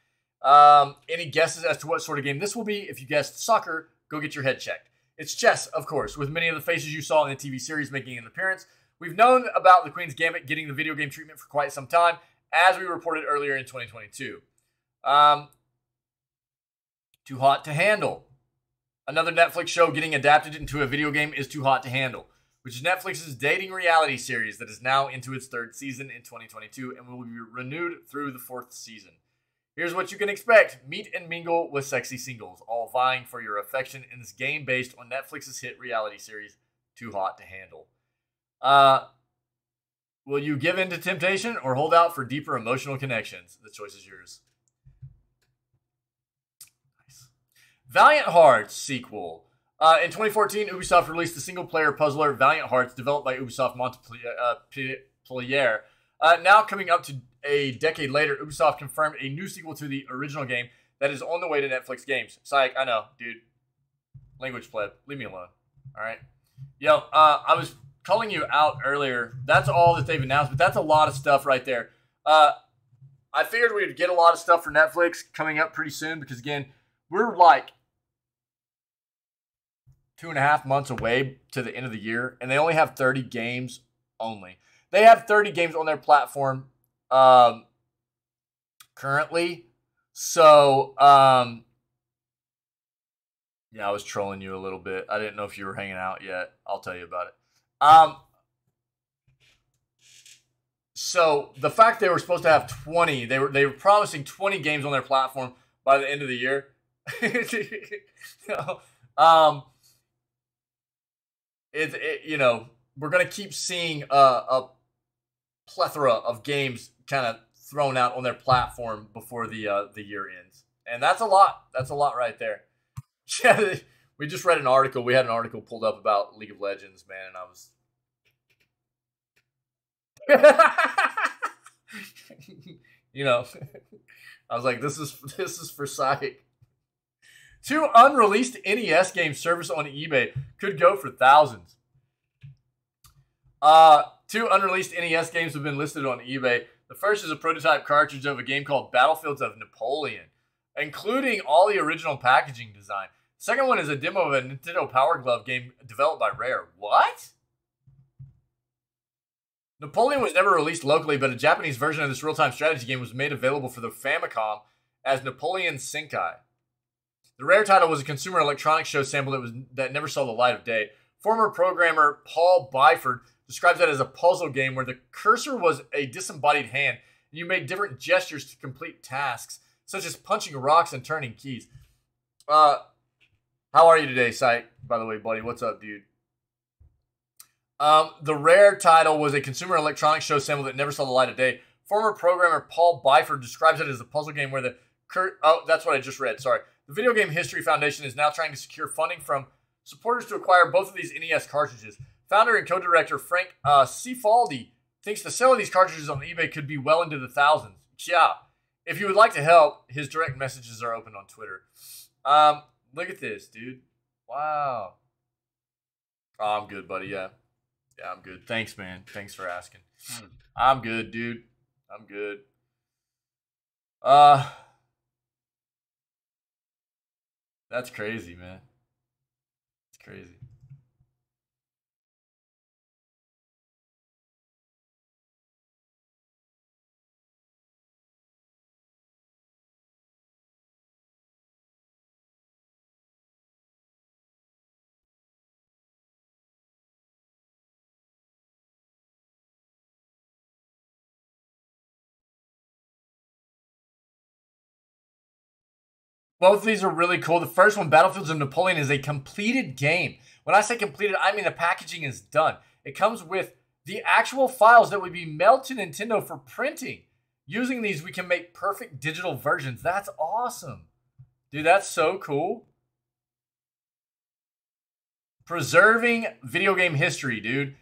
Any guesses as to what sort of game this will be? If you guessed soccer, go get your head checked. It's chess, of course, with many of the faces you saw in the TV series making an appearance. We've known about The Queen's Gambit getting the video game treatment for quite some time, as we reported earlier in 2022. Too Hot to Handle. Another Netflix show getting adapted into a video game is Too Hot to Handle, which is Netflix's dating reality series that is now into its third season in 2022 and will be renewed through the fourth season. Here's what you can expect. Meet and mingle with sexy singles, all vying for your affection in this game based on Netflix's hit reality series, Too Hot to Handle. Will you give in to temptation or hold out for deeper emotional connections? The choice is yours. Nice. Valiant Hearts sequel. In 2014, Ubisoft released the single-player puzzler Valiant Hearts, developed by Ubisoft Montpellier. Now coming up to a decade later, Ubisoft confirmed a new sequel to the original game that is on the way to Netflix games. Psych, I know, dude. Language pleb. Leave me alone. All right? Yo, I was calling you out earlier. That's all that they've announced, but that's a lot of stuff right there. I figured we'd get a lot of stuff for Netflix coming up pretty soon because, again, we're like 2.5 months away to the end of the year, and they only have 30 games only. They have 30 games on their platform currently. So, yeah, I was trolling you a little bit. I didn't know if you were hanging out yet. I'll tell you about it. So the fact they were supposed to have 20, they were promising 20 games on their platform by the end of the year. You know, we're gonna keep seeing a plethora of games kind of thrown out on their platform before the year ends, and that's a lot. That's a lot right there. Yeah, we just read an article. We had an article pulled up about League of Legends, man, and I was. You know, I was like, this is for sight. 2 unreleased NES games serviced on eBay could go for thousands. 2 unreleased NES games have been listed on eBay. The first is a prototype cartridge of a game called Battlefields of Napoleon, including all the original packaging design. The second one is a demo of a Nintendo Power Glove game developed by Rare. What? Napoleon was never released locally, but a Japanese version of this real-time strategy game was made available for the Famicom as Napoleon Senkai. The Rare title was a consumer electronics show sample that never saw the light of day. Former programmer Paul Byford describes that as a puzzle game where the cursor was a disembodied hand, and you made different gestures to complete tasks, such as punching rocks and turning keys. How are you today, Sight? By the way, buddy, what's up, dude? The Rare title was a consumer electronics show sample that never saw the light of day. Former programmer Paul Byford describes it as a puzzle game where that's what I just read, sorry. The Video Game History Foundation is now trying to secure funding from supporters to acquire both of these NES cartridges. Founder and co-director Frank Cifaldi thinks the sale of these cartridges on eBay could be well into the thousands. Yeah. If you would like to help, his direct messages are open on Twitter. Look at this, dude. Wow. Oh, I'm good, buddy. Yeah. Yeah, I'm good. Thanks, man. Thanks for asking. I'm good, dude. I'm good. That's crazy, man. It's crazy. Both of these are really cool. The first one, Battlefields of Napoleon, is a completed game. When I say completed, I mean the packaging is done. It comes with the actual files that would be mailed to Nintendo for printing. Using these, we can make perfect digital versions. That's awesome. Dude, that's so cool. Preserving video game history, dude.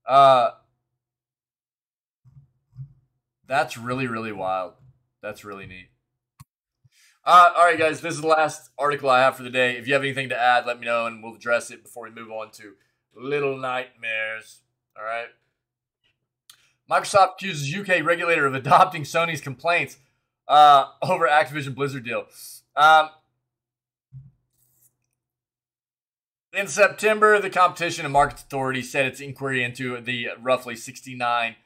That's really, really wild. That's really neat. All right, guys, this is the last article I have for the day. If you have anything to add, let me know, and we'll address it before we move on to Little Nightmares. All right. Microsoft accuses UK regulator of adopting Sony's complaints over Activision Blizzard deal. In September, the Competition and Markets Authority said its inquiry into the roughly 69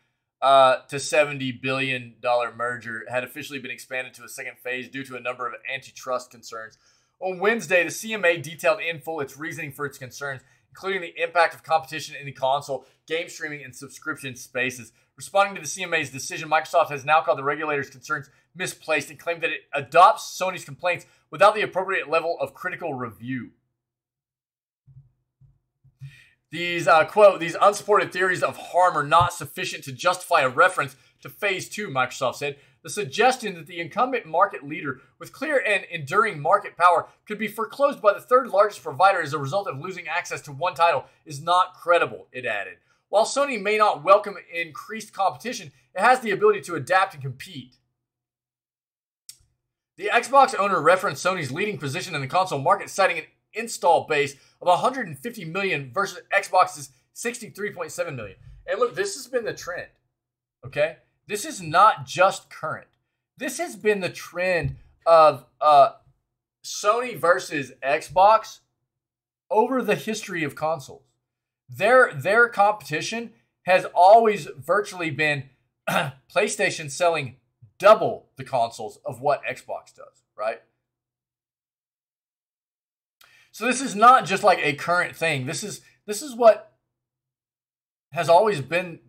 to $70 billion merger had officially been expanded to a second phase due to a number of antitrust concerns. On Wednesday, the CMA detailed in full its reasoning for its concerns, including the impact of competition in the console, game streaming, and subscription spaces. Responding to the CMA's decision, Microsoft has now called the regulator's concerns misplaced and claimed that it adopts Sony's complaints without the appropriate level of critical review. These, quote, these unsupported theories of harm are not sufficient to justify a reference to Phase 2, Microsoft said. The suggestion that the incumbent market leader with clear and enduring market power could be foreclosed by the third largest provider as a result of losing access to one title is not credible, it added. While Sony may not welcome increased competition, it has the ability to adapt and compete. The Xbox owner referenced Sony's leading position in the console market, citing an install base of 150 million versus Xbox's 63.7 million. And look, this has been the trend, okay? This is not just current. This has been the trend of Sony versus Xbox over the history of consoles. Their competition has always virtually been PlayStation selling double the consoles of what Xbox does, right? So this is not just like a current thing. This is what has always been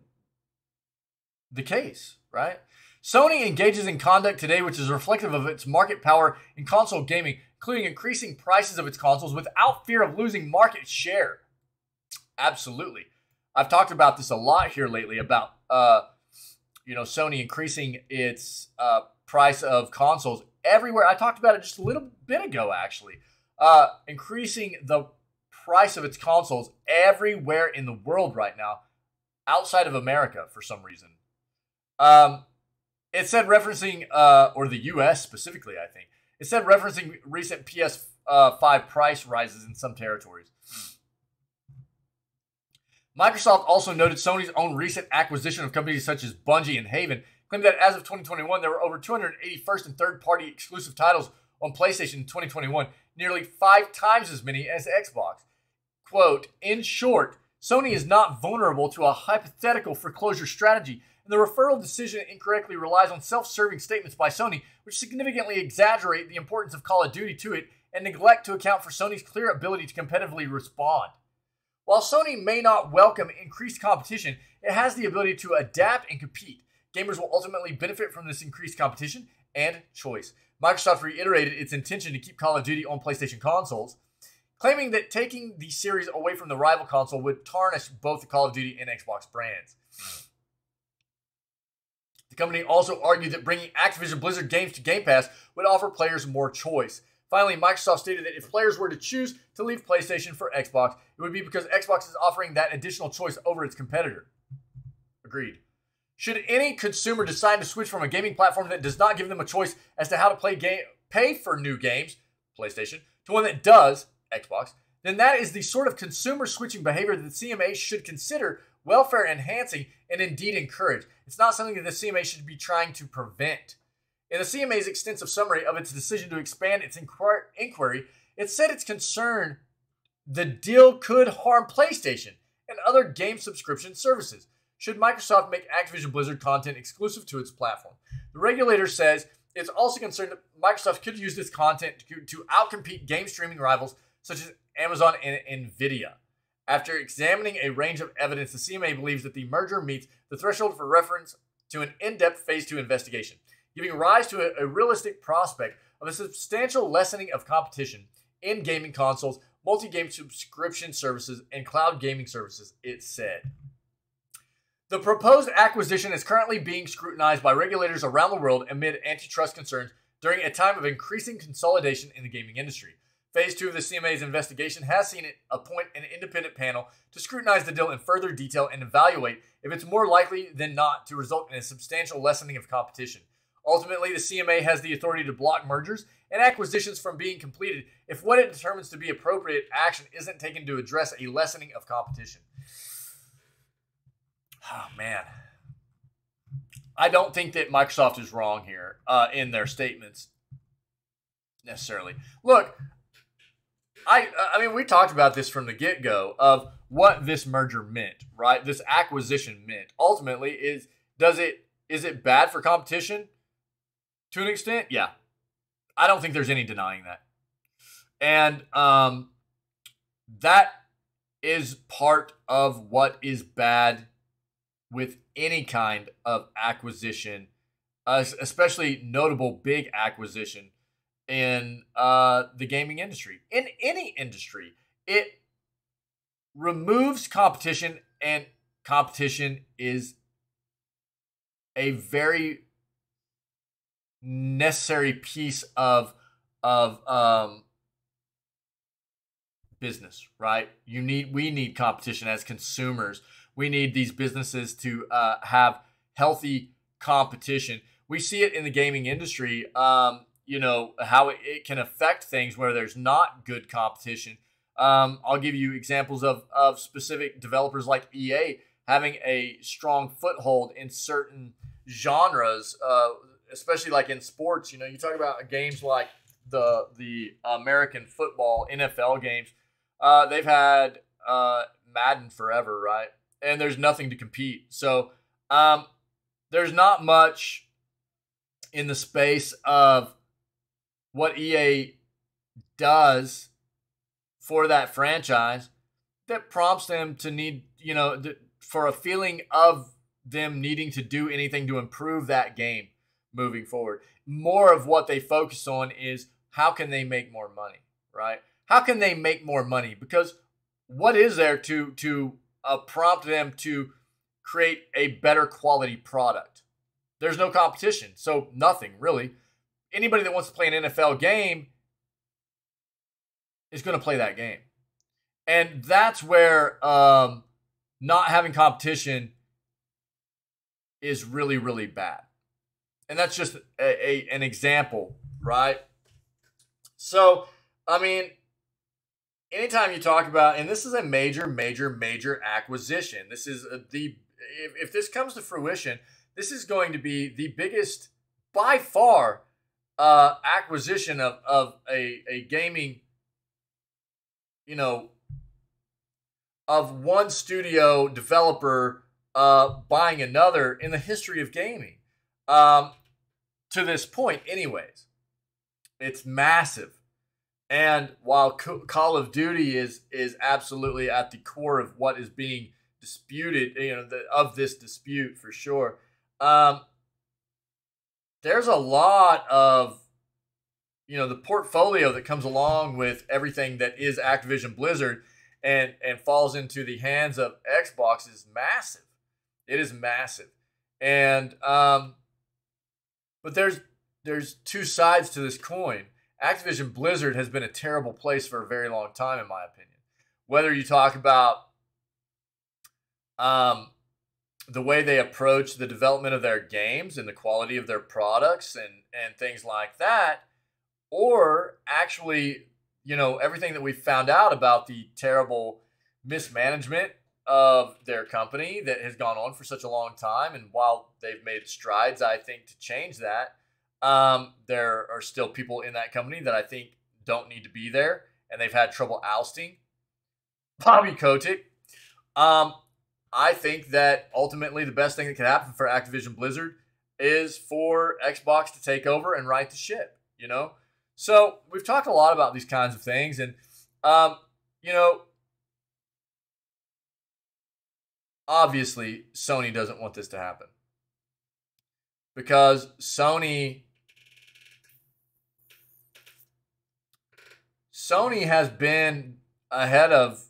the case, right? Sony engages in conduct today which is reflective of its market power in console gaming, including increasing prices of its consoles without fear of losing market share. Absolutely. I've talked about this a lot here lately about Sony increasing its price of consoles everywhere. I talked about it just a little bit ago, actually. Increasing the price of its consoles everywhere in the world right now, outside of America for some reason. It said referencing, or the US specifically, I think. It said referencing recent PS5 price rises in some territories. Microsoft also noted Sony's own recent acquisition of companies such as Bungie and Haven, claimed that as of 2021, there were over 280 first and third-party exclusive titles on PlayStation in 2021, nearly 5 times as many as Xbox. Quote, in short, Sony is not vulnerable to a hypothetical foreclosure strategy, and the referral decision incorrectly relies on self-serving statements by Sony, which significantly exaggerate the importance of Call of Duty to it and neglect to account for Sony's clear ability to competitively respond. While Sony may not welcome increased competition, it has the ability to adapt and compete. Gamers will ultimately benefit from this increased competition and choice. Microsoft reiterated its intention to keep Call of Duty on PlayStation consoles, claiming that taking the series away from the rival console would tarnish both the Call of Duty and Xbox brands. The company also argued that bringing Activision Blizzard games to Game Pass would offer players more choice. Finally, Microsoft stated that if players were to choose to leave PlayStation for Xbox, it would be because Xbox is offering that additional choice over its competitor. Agreed. Should any consumer decide to switch from a gaming platform that does not give them a choice as to how to pay for new games, PlayStation, to one that does, Xbox, then that is the sort of consumer switching behavior that the CMA should consider welfare enhancing and indeed encourage. It's not something that the CMA should be trying to prevent. In the CMA's extensive summary of its decision to expand its inquiry, it said its concern the deal could harm PlayStation and other game subscription services should Microsoft make Activision Blizzard content exclusive to its platform. The regulator says it's also concerned that Microsoft could use this content to outcompete game streaming rivals such as Amazon and Nvidia. After examining a range of evidence, the CMA believes that the merger meets the threshold for reference to an in-depth Phase 2 investigation, giving rise to a realistic prospect of a substantial lessening of competition in gaming consoles, multi-game subscription services, and cloud gaming services, it said. The proposed acquisition is currently being scrutinized by regulators around the world amid antitrust concerns during a time of increasing consolidation in the gaming industry. Phase 2 of the CMA's investigation has seen it appoint an independent panel to scrutinize the deal in further detail and evaluate if it's more likely than not to result in a substantial lessening of competition. Ultimately, the CMA has the authority to block mergers and acquisitions from being completed if what it determines to be appropriate action isn't taken to address a lessening of competition. Oh, man. I don't think that Microsoft is wrong here in their statements necessarily. Look, I mean, we talked about this from the get-go of what this merger meant, right? This acquisition meant. Ultimately, is it bad for competition? To an extent, yeah. I don't think there's any denying that. And that is part of what is bad with any kind of acquisition, especially notable big acquisition in the gaming industry. In any industry, it removes competition, and competition is a very necessary piece of business, right? We need competition as consumers. We need these businesses to have healthy competition. We see it in the gaming industry, you know, how it can affect things where there's not good competition. I'll give you examples of specific developers like EA having a strong foothold in certain genres, especially like in sports. You know, you talk about games like the American football, NFL games. They've had Madden forever, right? And there's nothing to compete. So there's not much in the space of what EA does for that franchise that prompts them to need, you know, for a feeling of them needing to do anything to improve that game moving forward. More of what they focus on is how can they make more money, right? How can they make more money? Because what is there to prompt them to create a better quality product? There's no competition, so nothing really. Anybody that wants to play an NFL game is going to play that game. And that's where not having competition is really, really bad. And that's just an example, right? So, I mean, anytime you talk about, and this is a major, major, major acquisition. This is if this comes to fruition, this is going to be the biggest, by far, acquisition of a gaming, you know, of one studio developer buying another in the history of gaming. To this point, anyways. It's massive. And while Call of Duty is absolutely at the core of what is being disputed, you know, of this dispute for sure, there's a lot of, you know, the portfolio that comes along with everything that is Activision Blizzard and falls into the hands of Xbox is massive. It is massive. And but there's two sides to this coin. Activision Blizzard has been a terrible place for a very long time, in my opinion. Whether you talk about the way they approach the development of their games and the quality of their products and things like that, or actually, everything that we found out about the terrible mismanagement of their company that has gone on for such a long time. And while they've made strides, I think, to change that, there are still people in that company that I think don't need to be there, and they've had trouble ousting Bobby Kotick. I think that ultimately the best thing that could happen for Activision Blizzard is for Xbox to take over and right the ship, So we've talked a lot about these kinds of things, and, obviously Sony doesn't want this to happen because Sony has been ahead of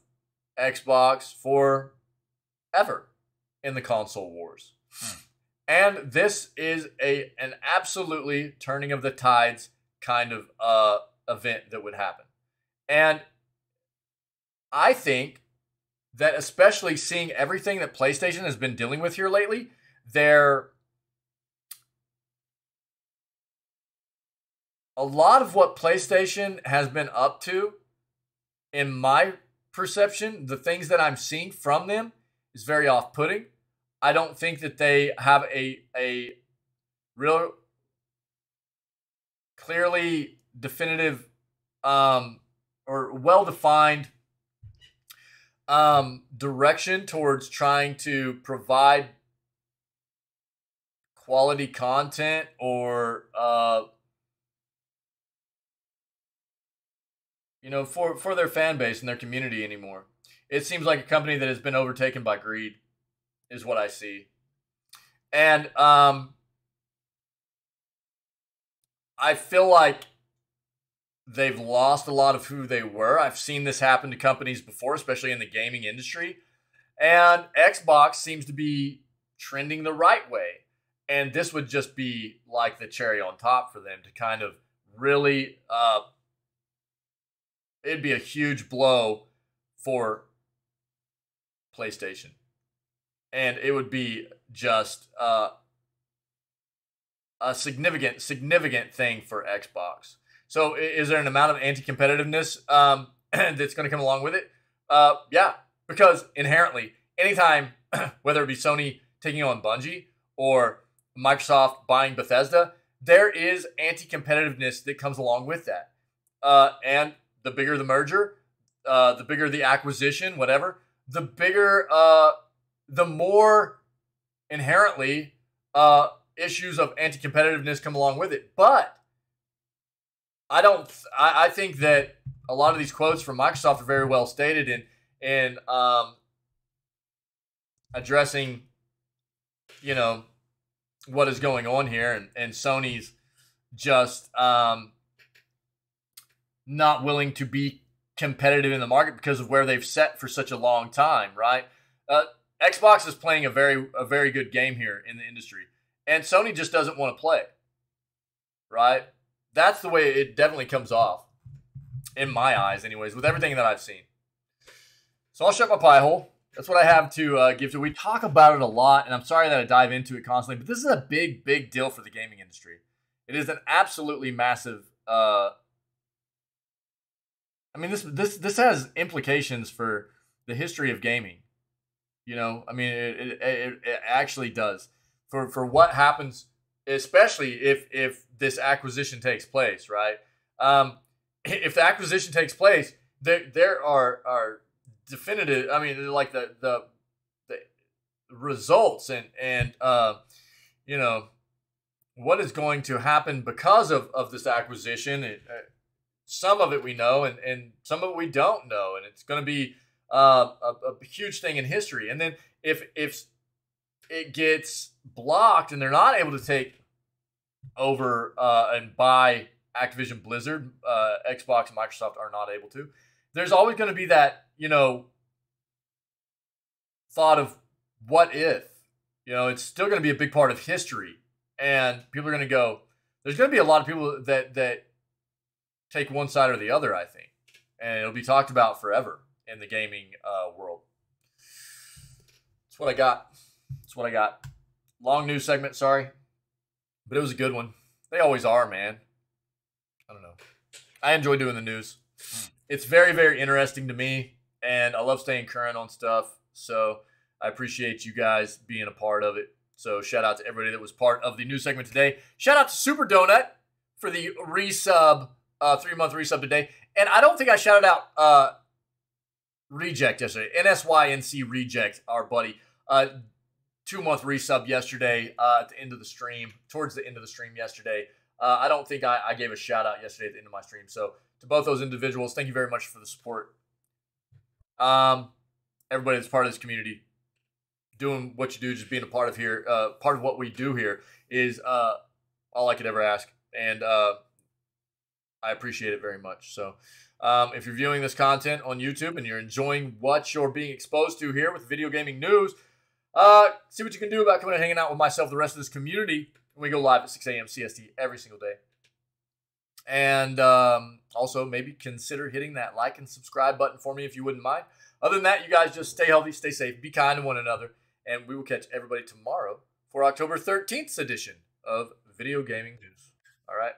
Xbox forever in the console wars. And this is an absolutely turning of the tides kind of event that would happen. And I think that, especially seeing everything that PlayStation has been dealing with here lately, a lot of what PlayStation has been up to, in my perception, the things that I'm seeing from them is very off-putting. I don't think that they have a real clearly definitive or well-defined direction towards trying to provide quality content or for their fan base and their community anymore. It seems like a company that has been overtaken by greed is what I see. And I feel like they've lost a lot of who they were. I've seen this happen to companies before, especially in the gaming industry. And Xbox seems to be trending the right way. And this would just be like the cherry on top for them to kind of really, it'd be a huge blow for PlayStation. And it would be just a significant thing for Xbox. So is there an amount of anti-competitiveness that's going to come along with it? Yeah, because inherently, anytime, whether it be Sony taking on Bungie or Microsoft buying Bethesda, there is anti-competitiveness that comes along with that. And the bigger the merger, the bigger the acquisition, whatever, the more inherently issues of anti-competitiveness come along with it. But I think that a lot of these quotes from Microsoft are very well stated in addressing, what is going on here, and Sony's just not willing to be competitive in the market because of where they've set for such a long time, right? Xbox is playing a very good game here in the industry, and Sony just doesn't want to play, right? That's the way it definitely comes off, in my eyes anyways, with everything that I've seen. So I'll shut my pie hole. That's what I have to give to. We talk about it a lot, and I'm sorry that I dive into it constantly, but this is a big deal for the gaming industry. It is an absolutely massive. This has implications for the history of gaming. It actually does for what happens, especially if this acquisition takes place, right? If the acquisition takes place, there are definitive. Like the results and what is going to happen because of this acquisition. Some of it we know, and some of it we don't know, and it's going to be a huge thing in history. And then if it gets blocked and they're not able to take over and buy Activision Blizzard, Xbox and Microsoft are not able to, there's always going to be that, thought of what if, it's still going to be a big part of history, and people are going to go, there's going to be a lot of people that take one side or the other, I think, and it'll be talked about forever in the gaming world. That's what I got. That's what I got. Long news segment, sorry. But it was a good one. They always are, man. I don't know. I enjoy doing the news. It's very, very interesting to me, and I love staying current on stuff. So I appreciate you guys being a part of it. So shout out to everybody that was part of the news segment today. Shout out to Super Donut for the resub, 3-month resub today. And I don't think I shouted out Reject yesterday. NSYNC Reject, our buddy. 2-month resub yesterday at the end of the stream, towards the end of the stream yesterday. I don't think I gave a shout out yesterday at the end of my stream. So to both those individuals, thank you very much for the support. Everybody that's part of this community, doing what you do, just being a part of here, part of what we do here is all I could ever ask. And I appreciate it very much. So if you're viewing this content on YouTube and you're enjoying what you're being exposed to here with video gaming news, see what you can do about coming and hanging out with myself, the rest of this community. We go live at 6 a.m. CST every single day. And also maybe consider hitting that like and subscribe button for me if you wouldn't mind. Other than that, you guys just stay healthy, stay safe, be kind to one another. And we will catch everybody tomorrow for October 13th edition of Video Gaming News. All right.